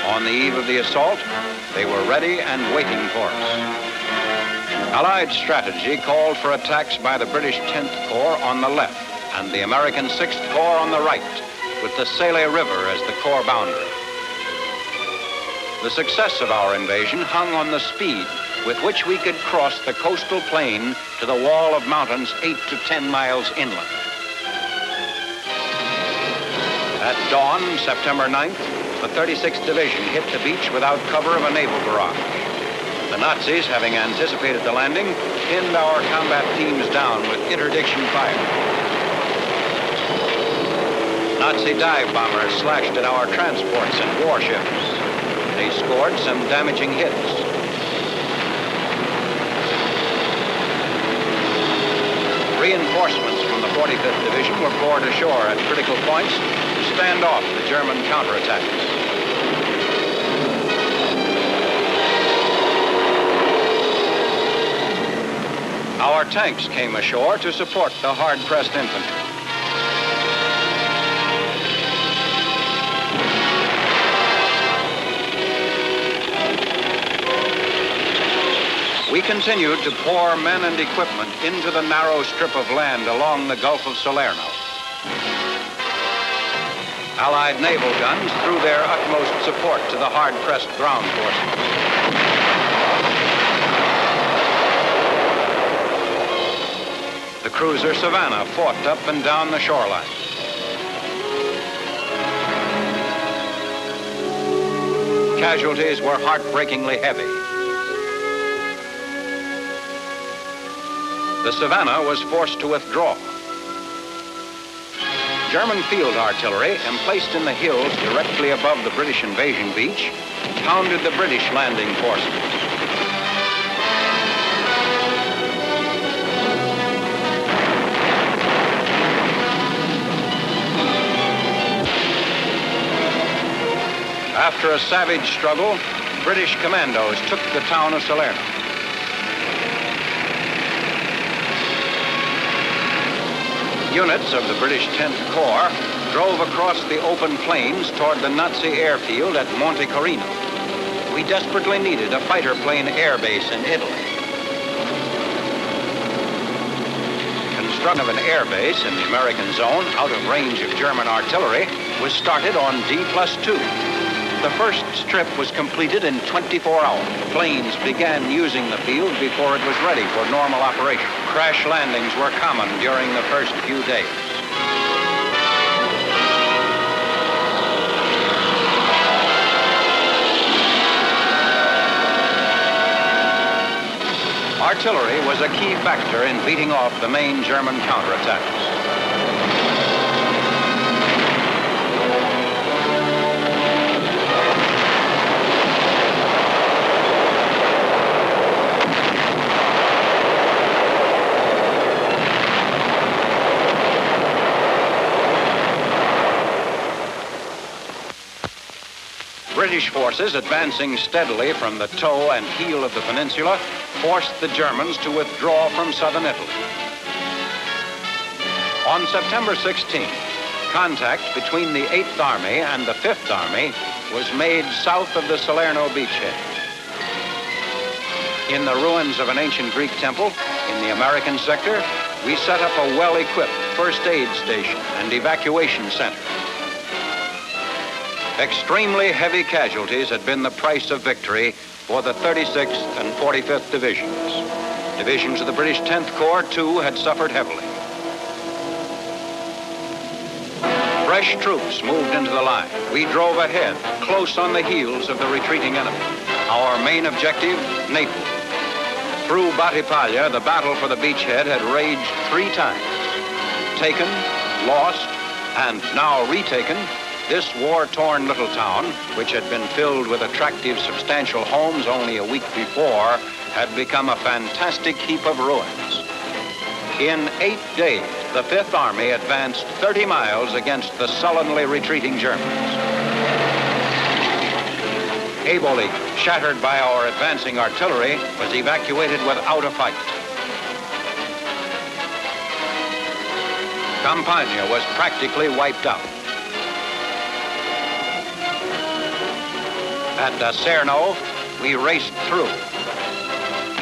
S5: On the eve of the assault, they were ready and waiting for us. Allied strategy called for attacks by the British 10th Corps on the left and the American 6th Corps on the right, with the Sele River as the corps boundary. The success of our invasion hung on the speed with which we could cross the coastal plain to the wall of mountains 8 to 10 miles inland. At dawn, September 9th, the 36th Division hit the beach without cover of a naval barrage. The Nazis, having anticipated the landing, pinned our combat teams down with interdiction fire. Nazi dive bombers slashed at our transports and warships. They scored some damaging hits. Reinforcements from the 45th Division were poured ashore at critical points to stand off the German counterattacks. Our tanks came ashore to support the hard-pressed infantry. We continued to pour men and equipment into the narrow strip of land along the Gulf of Salerno. Allied naval guns threw their utmost support to the hard-pressed ground forces. The cruiser Savannah fought up and down the shoreline. Casualties were heartbreakingly heavy. The Savannah was forced to withdraw. German field artillery, emplaced in the hills directly above the British invasion beach, pounded the British landing forces. After a savage struggle, British commandos took the town of Salerno. Units of the British 10th Corps drove across the open plains toward the Nazi airfield at Monte Cassino. We desperately needed a fighter plane air base in Italy. Construction of an air base in the American zone, out of range of German artillery, was started on D+2. The first strip was completed in 24 hours. Planes began using the field before it was ready for normal operation. Crash landings were common during the first few days. Artillery was a key factor in beating off the main German counterattacks. British forces advancing steadily from the toe and heel of the peninsula forced the Germans to withdraw from southern Italy. On September 16th, contact between the 8th Army and the 5th Army was made south of the Salerno beachhead. In the ruins of an ancient Greek temple in the American sector, we set up a well-equipped first aid station and evacuation center. Extremely heavy casualties had been the price of victory for the 36th and 45th Divisions. Divisions of the British 10th Corps, too, had suffered heavily. Fresh troops moved into the line. We drove ahead, close on the heels of the retreating enemy. Our main objective, Naples. Through Battipaglia, the battle for the beachhead had raged 3 times. Taken, lost, and now retaken, this war-torn little town, which had been filled with attractive, substantial homes only a week before, had become a fantastic heap of ruins. In 8 days, the Fifth Army advanced 30 miles against the sullenly retreating Germans. Eboli, shattered by our advancing artillery, was evacuated without a fight. Campania was practically wiped out. At Cassino, we raced through.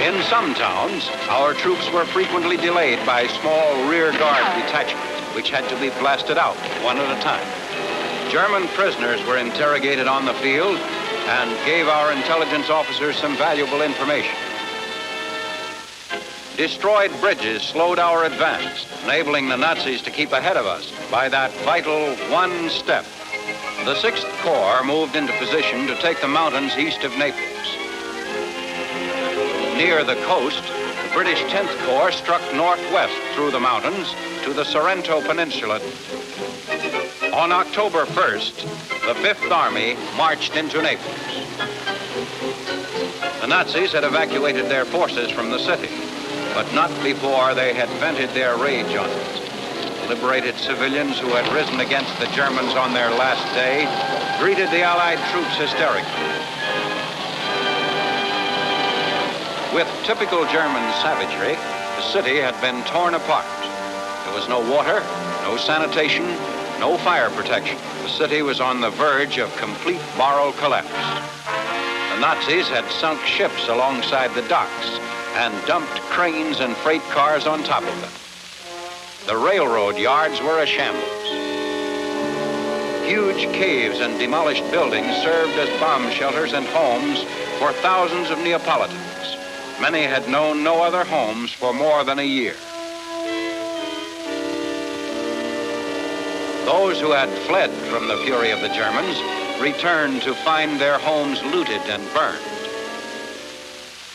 S5: In some towns, our troops were frequently delayed by small rear guard detachments, which had to be blasted out one at a time. German prisoners were interrogated on the field and gave our intelligence officers some valuable information. Destroyed bridges slowed our advance, enabling the Nazis to keep ahead of us by that vital one step. The 6th Corps moved into position to take the mountains east of Naples. Near the coast, the British 10th Corps struck northwest through the mountains to the Sorrento Peninsula. On October 1st, the Fifth Army marched into Naples. The Nazis had evacuated their forces from the city, but not before they had vented their rage on it. Liberated civilians who had risen against the Germans on their last day greeted the Allied troops hysterically. With typical German savagery, the city had been torn apart. There was no water, no sanitation, no fire protection. The city was on the verge of complete moral collapse. The Nazis had sunk ships alongside the docks and dumped cranes and freight cars on top of them. The railroad yards were a shambles. Huge caves and demolished buildings served as bomb shelters and homes for thousands of Neapolitans. Many had known no other homes for more than a year. Those who had fled from the fury of the Germans returned to find their homes looted and burned.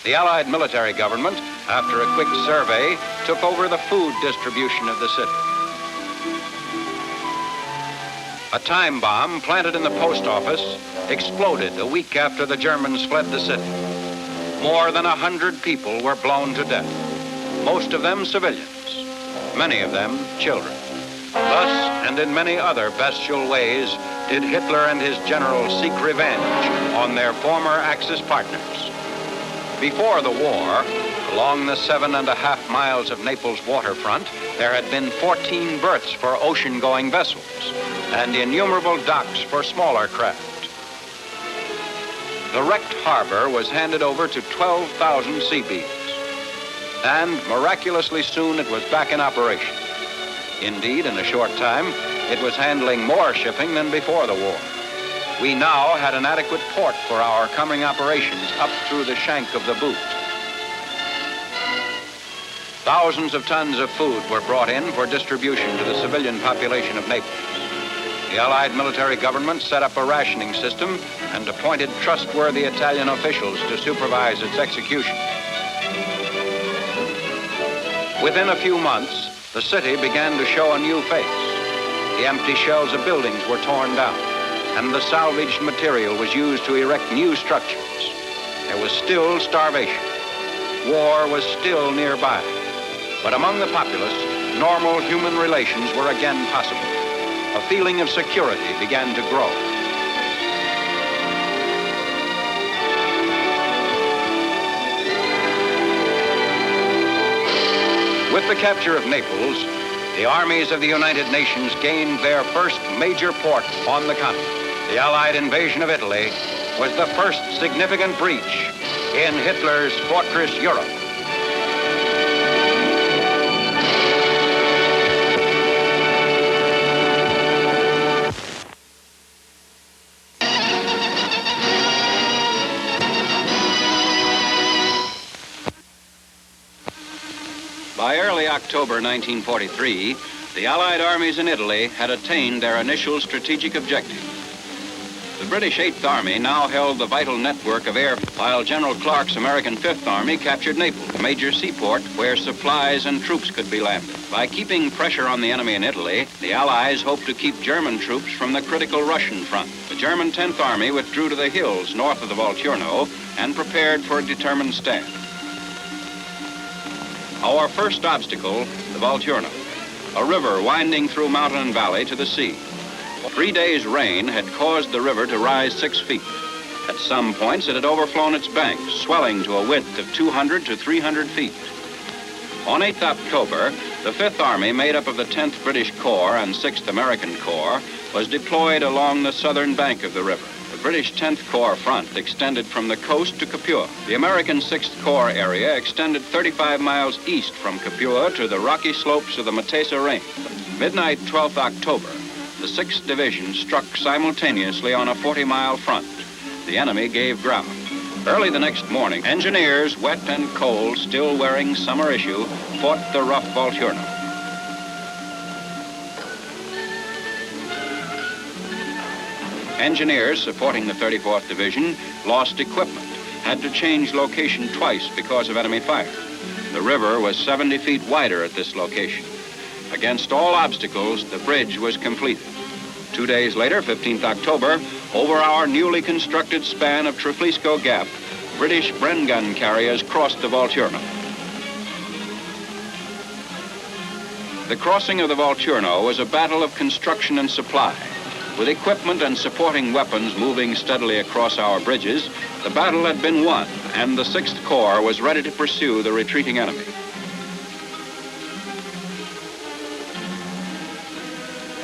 S5: The Allied military government, after a quick survey, took over the food distribution of the city. A time bomb planted in the post office exploded a week after the Germans fled the city. More than 100 people were blown to death, most of them civilians, many of them children. Thus, and in many other bestial ways, did Hitler and his generals seek revenge on their former Axis partners. Before the war, along the 7.5 miles of Naples waterfront, there had been 14 berths for ocean-going vessels and innumerable docks for smaller craft. The wrecked harbor was handed over to 12,000 sea beams, and miraculously soon it was back in operation. Indeed, in a short time, it was handling more shipping than before the war. We now had an adequate port for our coming operations up through the shank of the boot. Thousands of tons of food were brought in for distribution to the civilian population of Naples. The Allied military government set up a rationing system and appointed trustworthy Italian officials to supervise its execution. Within a few months, the city began to show a new face. The empty shells of buildings were torn down, and the salvaged material was used to erect new structures. There was still starvation. War was still nearby. But among the populace, normal human relations were again possible. A feeling of security began to grow. With the capture of Naples, the armies of the United Nations gained their first major port on the continent. The Allied invasion of Italy was the first significant breach in Hitler's Fortress Europe. By early October 1943, the Allied armies in Italy had attained their initial strategic objective. The British 8th Army now held the vital network of air, while General Clark's American 5th Army captured Naples, a major seaport where supplies and troops could be landed. By keeping pressure on the enemy in Italy, the Allies hoped to keep German troops from the critical Russian front. The German 10th Army withdrew to the hills north of the Volturno and prepared for a determined stand. Our first obstacle, the Volturno, a river winding through mountain and valley to the sea. 3 days' rain had caused the river to rise 6 feet. At some points, it had overflown its banks, swelling to a width of 200 to 300 feet. On 8th October, the 5th Army, made up of the 10th British Corps and 6th American Corps, was deployed along the southern bank of the river. The British 10th Corps front extended from the coast to Capua. The American 6th Corps area extended 35 miles east from Capua to the rocky slopes of the Matesa Range. Midnight 12th October, the 6th Division struck simultaneously on a 40-mile front. The enemy gave ground. Early the next morning, engineers, wet and cold, still wearing summer issue, fought the rough Volturno. Engineers supporting the 34th Division lost equipment, had to change location twice because of enemy fire. The river was 70 feet wider at this location. Against all obstacles, the bridge was completed. 2 days later, 15th October, over our newly constructed span of Triflisco Gap, British Bren gun carriers crossed the Volturno. The crossing of the Volturno was a battle of construction and supply. With equipment and supporting weapons moving steadily across our bridges, the battle had been won, and the 6th Corps was ready to pursue the retreating enemy.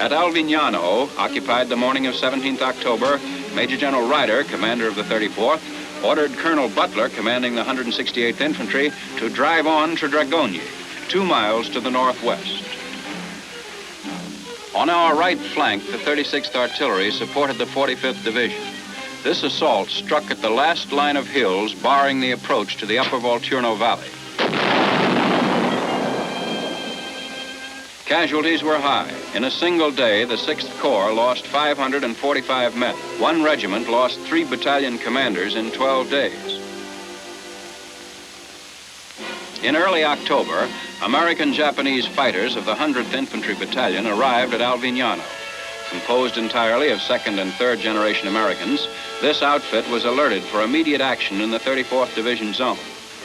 S5: At Alvignano, occupied the morning of 17th October, Major General Ryder, commander of the 34th, ordered Colonel Butler, commanding the 168th Infantry, to drive on to Dragogne, 2 miles to the northwest. On our right flank, the 36th Artillery supported the 45th Division. This assault struck at the last line of hills, barring the approach to the upper Volturno Valley. Casualties were high. In a single day, the 6th Corps lost 545 men. One regiment lost 3 battalion commanders in 12 days. In early October, American-Japanese fighters of the 100th Infantry Battalion arrived at Alvignano. Composed entirely of 2nd and 3rd generation Americans, this outfit was alerted for immediate action in the 34th Division zone.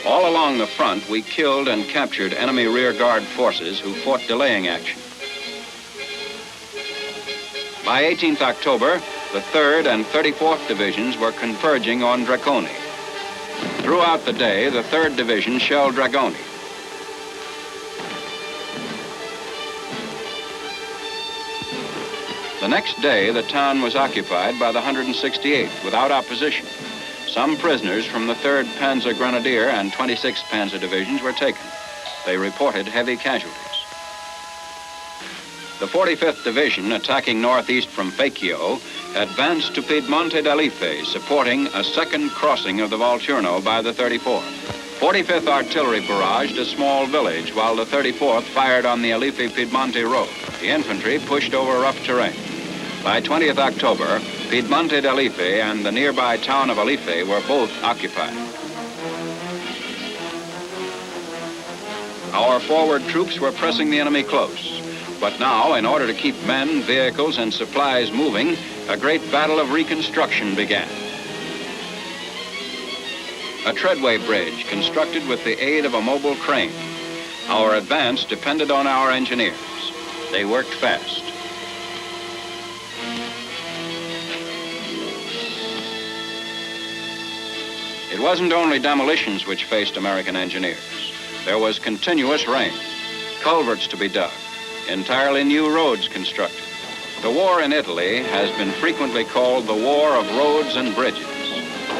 S5: All along the front, we killed and captured enemy rear guard forces who fought delaying action. By 18th October, the 3rd and 34th Divisions were converging on Dragogne. Throughout the day, the 3rd Division shelled Dragogne. The next day, the town was occupied by the 168th without opposition. Some prisoners from the 3rd Panzer Grenadier and 26th Panzer Divisions were taken. They reported heavy casualties. The 45th Division, attacking northeast from Fecchio, advanced to Piedmonte d'Alife, supporting a second crossing of the Volturno by the 34th. 45th Artillery barraged a small village, while the 34th fired on the Alife-Piedmonte road. The infantry pushed over rough terrain. By 20th October, Piedmonte d'Alife and the nearby town of Alife were both occupied. Our forward troops were pressing the enemy close. But now, in order to keep men, vehicles, and supplies moving, a great battle of reconstruction began. A treadway bridge constructed with the aid of a mobile crane. Our advance depended on our engineers. They worked fast. It wasn't only demolitions which faced American engineers. There was continuous rain, culverts to be dug, entirely new roads constructed. The war in Italy has been frequently called the War of Roads and Bridges.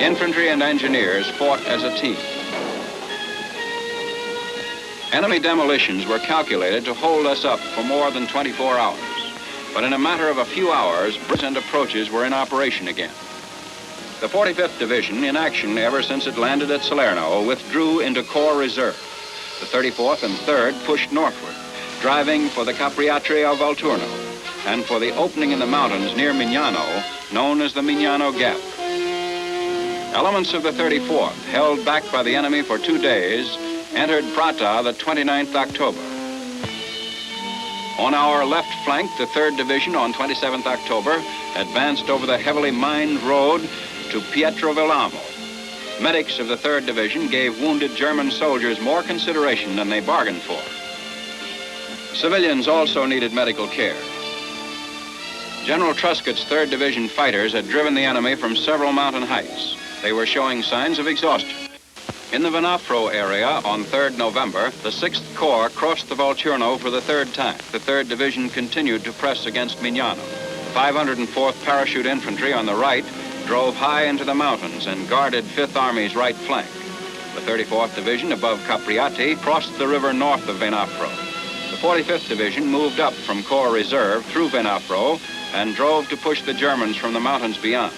S5: Infantry and engineers fought as a team. Enemy demolitions were calculated to hold us up for more than 24 hours. But in a matter of a few hours, bridges and approaches were in operation again. The 45th Division, in action ever since it landed at Salerno, withdrew into Corps Reserve. The 34th and 3rd pushed northward. driving for the Capriati of Volturno and for the opening in the mountains near Mignano, known as the Mignano Gap. Elements of the 34th, held back by the enemy for 2 days, entered Prata the 29th October. On our left flank, the 3rd Division on 27th October advanced over the heavily mined road to Pietrovillamo. Medics of the 3rd Division gave wounded German soldiers more consideration than they bargained for. Civilians also needed medical care. General Truscott's 3rd Division fighters had driven the enemy from several mountain heights. They were showing signs of exhaustion. In the Venafro area on 3rd November, the 6th Corps crossed the Volturno for the 3rd time. The 3rd Division continued to press against Mignano. The 504th Parachute Infantry on the right drove high into the mountains and guarded 5th Army's right flank. The 34th Division above Capriati crossed the river north of Venafro. The 45th Division moved up from Corps Reserve through Venafro and drove to push the Germans from the mountains beyond.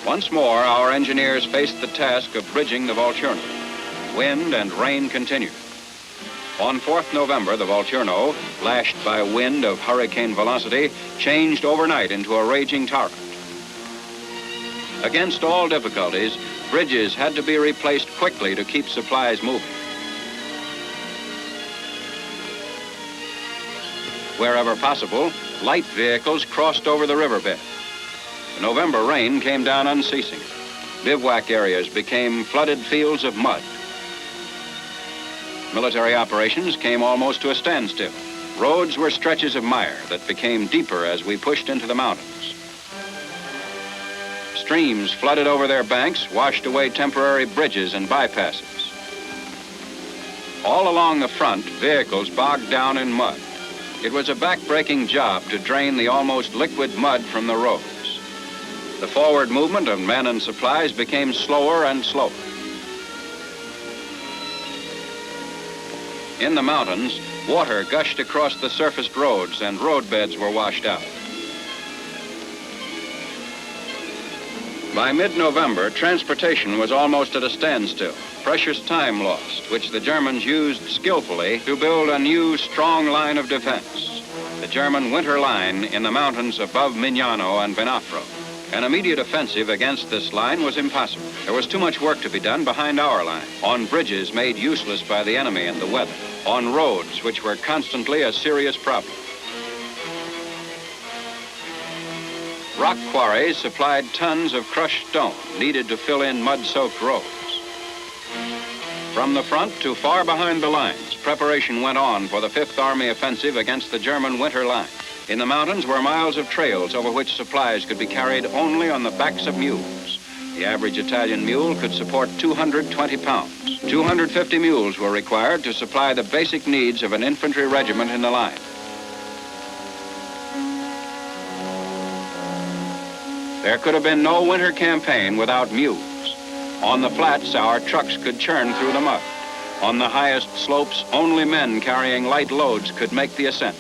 S5: Once more, our engineers faced the task of bridging the Volturno. Wind and rain continued. On 4th November, the Volturno, lashed by wind of hurricane velocity, changed overnight into a raging torrent. Against all difficulties, bridges had to be replaced quickly to keep supplies moving. Wherever possible, light vehicles crossed over the riverbed. The November rain came down unceasingly. Bivouac areas became flooded fields of mud. Military operations came almost to a standstill. Roads were stretches of mire that became deeper as we pushed into the mountains. Streams flooded over their banks, washed away temporary bridges and bypasses. All along the front, vehicles bogged down in mud. It was a back-breaking job to drain the almost liquid mud from the roads. The forward movement of men and supplies became slower and slower. In the mountains, water gushed across the surfaced roads and roadbeds were washed out. By mid-November, transportation was almost at a standstill. Precious time lost, which the Germans used skillfully to build a new, strong line of defense. The German winter line in the mountains above Mignano and Venafro. An immediate offensive against this line was impossible. There was too much work to be done behind our line, on bridges made useless by the enemy and the weather, on roads which were constantly a serious problem. Rock quarries supplied tons of crushed stone needed to fill in mud-soaked roads. From the front to far behind the lines, preparation went on for the 5th Army offensive against the German winter line. In the mountains were miles of trails over which supplies could be carried only on the backs of mules. The average Italian mule could support 220 pounds. 250 mules were required to supply the basic needs of an infantry regiment in the line. There could have been no winter campaign without mules. On the flats, our trucks could churn through the mud. On the highest slopes, only men carrying light loads could make the ascent.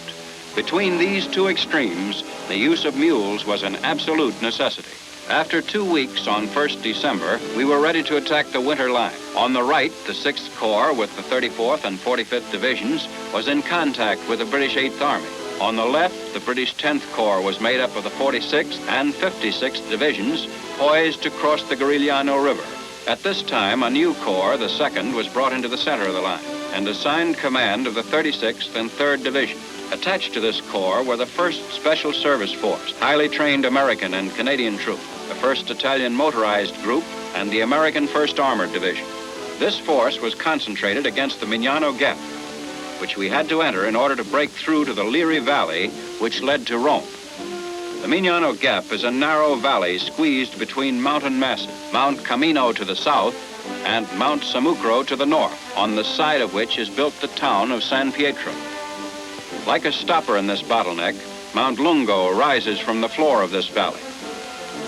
S5: Between these two extremes, the use of mules was an absolute necessity. After 2 weeks on 1st December, we were ready to attack the winter line. On the right, the 6th Corps with the 34th and 45th Divisions was in contact with the British 8th Army. On the left, the British 10th Corps was made up of the 46th and 56th Divisions, poised to cross the Garigliano River. At this time, a new corps, the 2nd, was brought into the center of the line and assigned command of the 36th and 3rd Division. Attached to this corps were the 1st Special Service Force, highly trained American and Canadian troops, the 1st Italian Motorized Group, and the American 1st Armored Division. This force was concentrated against the Mignano Gap, which we had to enter in order to break through to the Liri Valley, which led to Rome. The Mignano Gap is a narrow valley squeezed between mountain masses, Mount Cassino to the south and Mount Samucro to the north, on the side of which is built the town of San Pietro. Like a stopper in this bottleneck, Mount Lungo rises from the floor of this valley.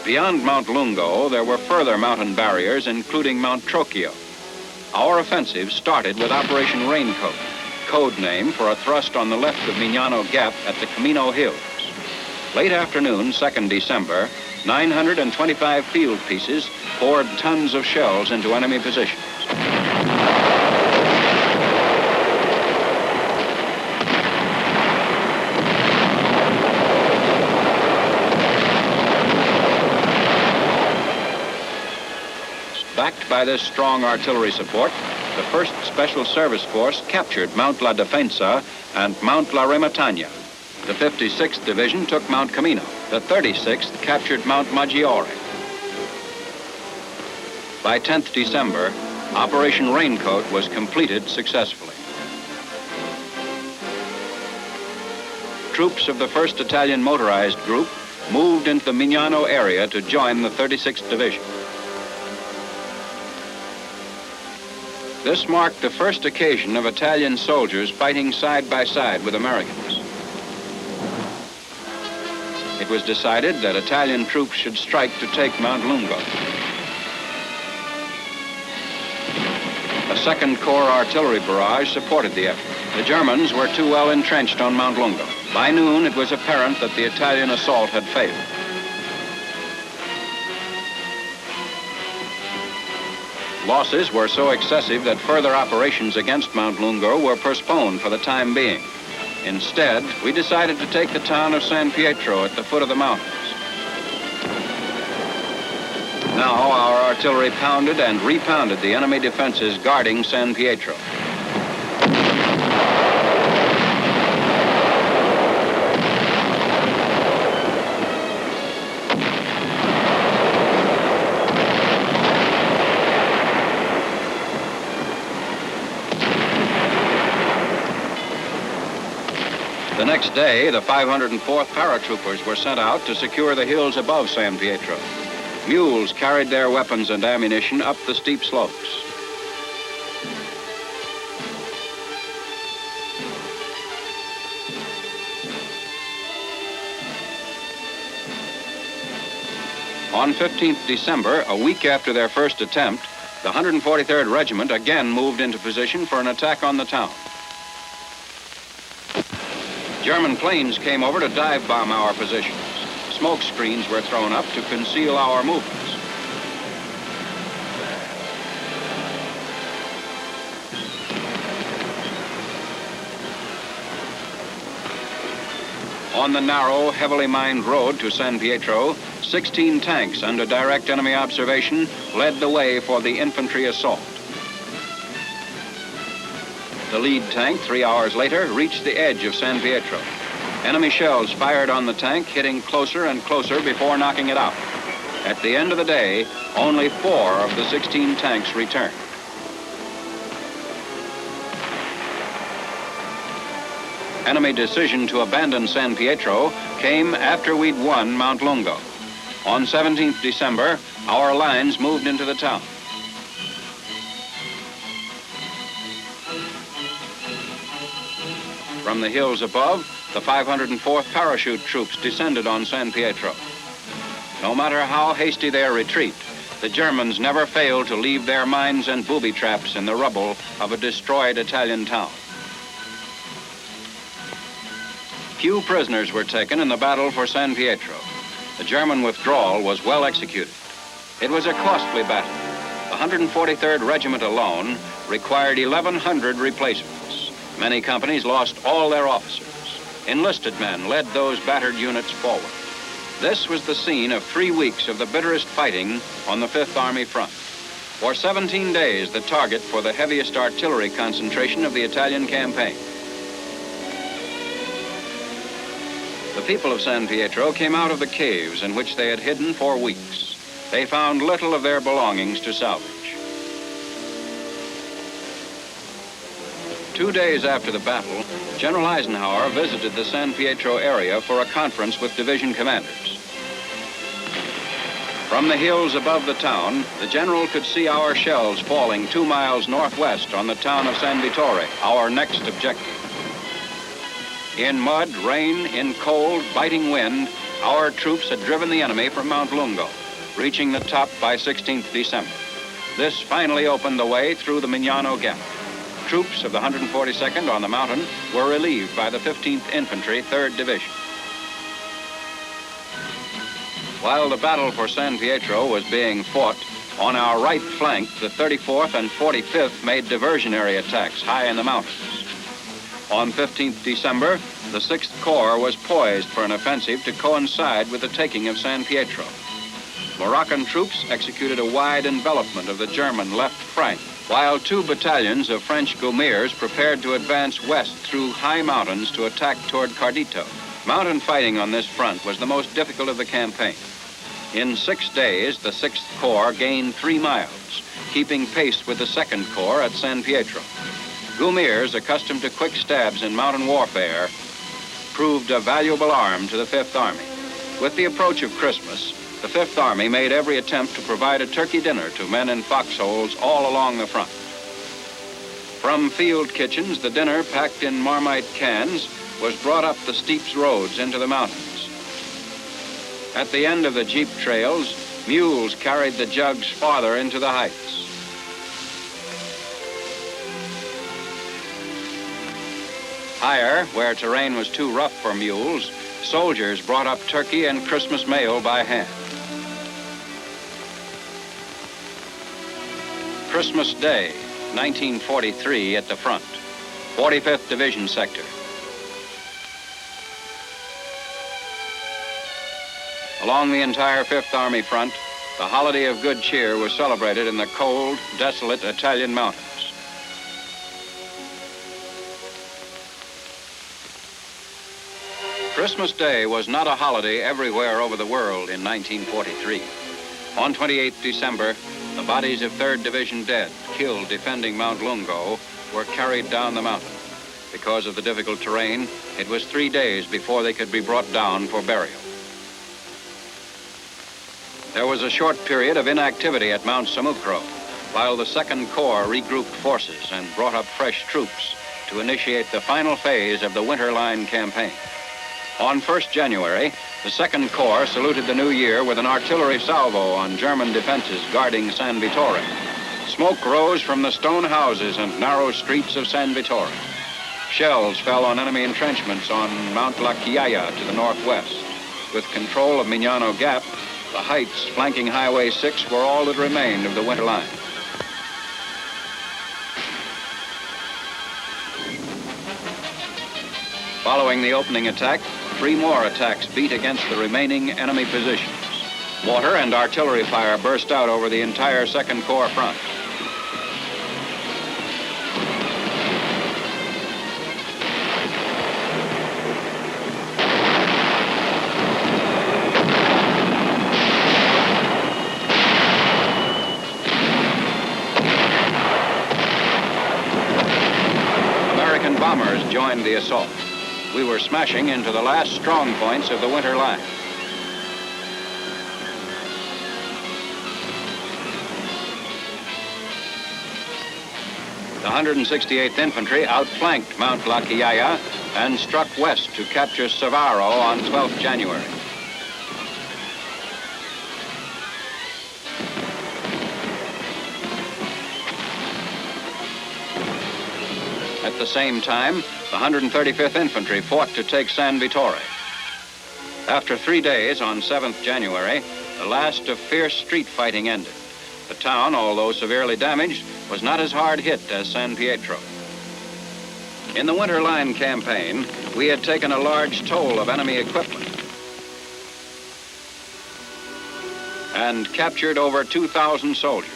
S5: Beyond Mount Lungo, there were further mountain barriers, including Mount Trocchio. Our offensive started with Operation Raincoat, code name for a thrust on the left of Mignano Gap at the Camino Hills. Late afternoon, 2nd December, 925 field pieces poured tons of shells into enemy positions. Backed by this strong artillery support, the 1st Special Service Force captured Mount La Defensa and Mount La Rematagna. The 56th Division took Mount Camino. The 36th captured Mount Maggiore. By 10th December, Operation Raincoat was completed successfully. Troops of the 1st Italian Motorized Group moved into the Mignano area to join the 36th Division. This marked the first occasion of Italian soldiers fighting side by side with Americans. It was decided that Italian troops should strike to take Mount Lungo. A 2nd Corps artillery barrage supported the effort. The Germans were too well entrenched on Mount Lungo. By noon, it was apparent that the Italian assault had failed. Losses were so excessive that further operations against Mount Lungo were postponed for the time being. Instead, we decided to take the town of San Pietro at the foot of the mountains. Now our artillery pounded and repounded the enemy defenses guarding San Pietro. The next day, the 504th paratroopers were sent out to secure the hills above San Pietro. Mules carried their weapons and ammunition up the steep slopes. On 15th December, a week after their first attempt, the 143rd Regiment again moved into position for an attack on the town. German planes came over to dive bomb our positions. Smoke screens were thrown up to conceal our movements. On the narrow, heavily mined road to San Pietro, 16 tanks under direct enemy observation led the way for the infantry assault. The lead tank, 3 hours later, reached the edge of San Pietro. Enemy shells fired on the tank, hitting closer and closer before knocking it out. At the end of the day, only 4 of the 16 tanks returned. Enemy decision to abandon San Pietro came after we'd won Mount Lungo. On 17th December, our lines moved into the town. From the hills above, the 504th Parachute Troops descended on San Pietro. No matter how hasty their retreat, the Germans never failed to leave their mines and booby traps in the rubble of a destroyed Italian town. Few prisoners were taken in the battle for San Pietro. The German withdrawal was well executed. It was a costly battle. The 143rd Regiment alone required 1,100 replacements. Many companies lost all their officers. Enlisted men led those battered units forward. This was the scene of 3 weeks of the bitterest fighting on the 5th Army front. For 17 days, the target for the heaviest artillery concentration of the Italian campaign. The people of San Pietro came out of the caves in which they had hidden for weeks. They found little of their belongings to salvage. 2 days after the battle, General Eisenhower visited the San Pietro area for a conference with division commanders. From the hills above the town, the general could see our shells falling 2 miles northwest on the town of San Vittore, our next objective. In mud, rain, in cold, biting wind, our troops had driven the enemy from Mount Lungo, reaching the top by 16th December. This finally opened the way through the Mignano Gap. Troops of the 142nd on the mountain were relieved by the 15th Infantry, 3rd Division. While the battle for San Pietro was being fought, on our right flank, the 34th and 45th made diversionary attacks high in the mountains. On 15th December, the 6th Corps was poised for an offensive to coincide with the taking of San Pietro. Moroccan troops executed a wide envelopment of the German left flank, while 2 battalions of French Gaumiers prepared to advance west through high mountains to attack toward Cardito. Mountain fighting on this front was the most difficult of the campaign. In 6 days, the 6th Corps gained 3 miles, keeping pace with the 2nd Corps at San Pietro. Gaumiers, accustomed to quick stabs in mountain warfare, proved a valuable arm to the 5th Army. With the approach of Christmas, the 5th Army made every attempt to provide a turkey dinner to men in foxholes all along the front. From field kitchens, the dinner, packed in Marmite cans, was brought up the steep roads into the mountains. At the end of the jeep trails, mules carried the jugs farther into the heights. Higher, where terrain was too rough for mules, soldiers brought up turkey and Christmas mail by hand. Christmas Day, 1943, at the front, 45th Division sector. Along the entire 5th Army front, the holiday of good cheer was celebrated in the cold, desolate Italian mountains. Christmas Day was not a holiday everywhere over the world in 1943. On 28 December, the bodies of 3rd Division dead, killed defending Mount Lungo, were carried down the mountain. Because of the difficult terrain, it was 3 days before they could be brought down for burial. There was a short period of inactivity at Mount Samukro, while the 2nd Corps regrouped forces and brought up fresh troops to initiate the final phase of the Winter Line campaign. On 1st January, the 2nd Corps saluted the new year with an artillery salvo on German defenses guarding San Vittore. Smoke rose from the stone houses and narrow streets of San Vittore. Shells fell on enemy entrenchments on Mount La Chiaia to the northwest. With control of Mignano Gap, the heights flanking Highway 6 were all that remained of the Winter Line. Following the opening attack, 3 more attacks beat against the remaining enemy positions. Mortar and artillery fire burst out over the entire 2nd Corps front. American bombers joined the assault. We were smashing into the last strong points of the Winter Line. The 168th Infantry outflanked Mount La Chiaia and struck west to capture Savaro on 12th January. At the same time, the 135th Infantry fought to take San Vittore. After 3 days, on 7th January, the last of fierce street fighting ended. The town, although severely damaged, was not as hard hit as San Pietro. In the Winter Line campaign, we had taken a large toll of enemy equipment and captured over 2,000 soldiers.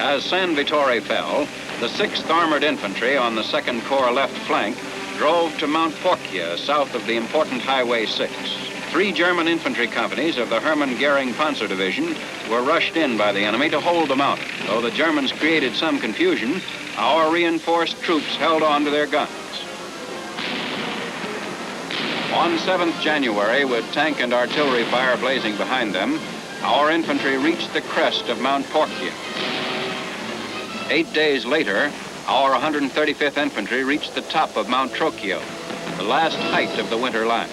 S5: As San Vittore fell, the 6th Armored Infantry on the 2nd Corps left flank drove to Mount Porcia, south of the important Highway 6. 3 German infantry companies of the Hermann Goering Panzer Division were rushed in by the enemy to hold the mountain. Though the Germans created some confusion, our reinforced troops held on to their guns. On 7th January, with tank and artillery fire blazing behind them, our infantry reached the crest of Mount Porcia. 8 days later, our 135th Infantry reached the top of Mount Trocchio, the last height of the Winter Line.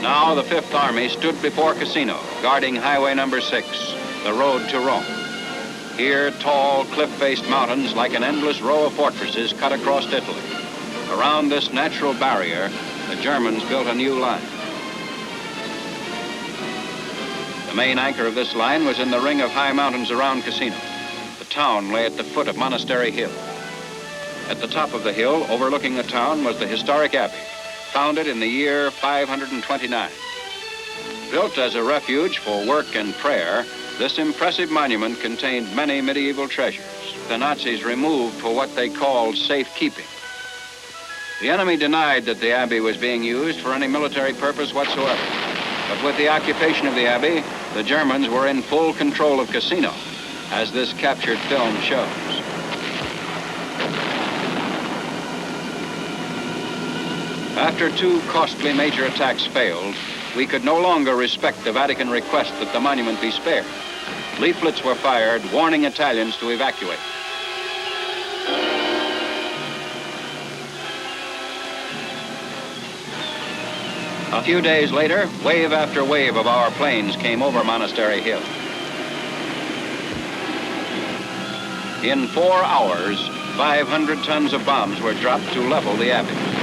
S5: Now the 5th Army stood before Cassino, guarding Highway number 6, the road to Rome. Here, tall, cliff-faced mountains like an endless row of fortresses cut across Italy. Around this natural barrier, the Germans built a new line. The main anchor of this line was in the ring of high mountains around Cassino. The town lay at the foot of Monastery Hill. At the top of the hill, overlooking the town, was the historic abbey, founded in the year 529. Built as a refuge for work and prayer, this impressive monument contained many medieval treasures the Nazis removed for what they called safekeeping. The enemy denied that the abbey was being used for any military purpose whatsoever. But with the occupation of the abbey, the Germans were in full control of Cassino, as this captured film shows. After 2 costly major attacks failed, we could no longer respect the Vatican request that the monument be spared. Leaflets were fired warning Italians to evacuate. A few days later, wave after wave of our planes came over Monastery Hill. In 4 hours, 500 tons of bombs were dropped to level the abbey.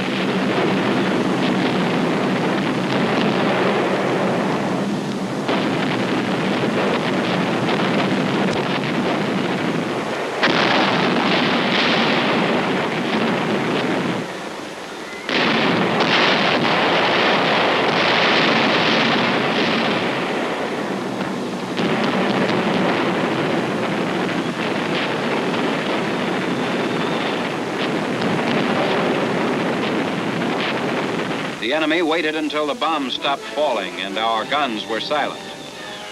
S5: The enemy waited until the bombs stopped falling and our guns were silent,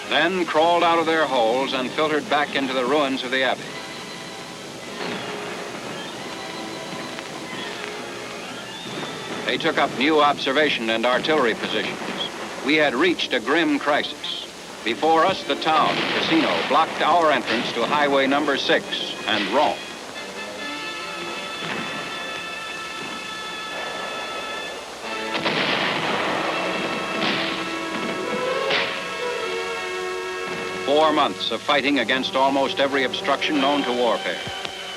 S5: then crawled out of their holes and filtered back into the ruins of the abbey. They took up new observation and artillery positions. We had reached a grim crisis. Before us, the town, Cassino, blocked our entrance to Highway number 6 and Rome. Four months of fighting against almost every obstruction known to warfare.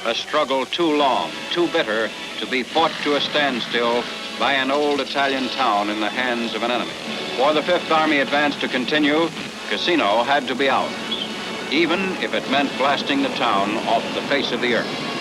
S5: A struggle too long, too bitter to be fought to a standstill by an old Italian town in the hands of an enemy. For the Fifth Army advance to continue, Cassino had to be ours, even if it meant blasting the town off the face of the earth.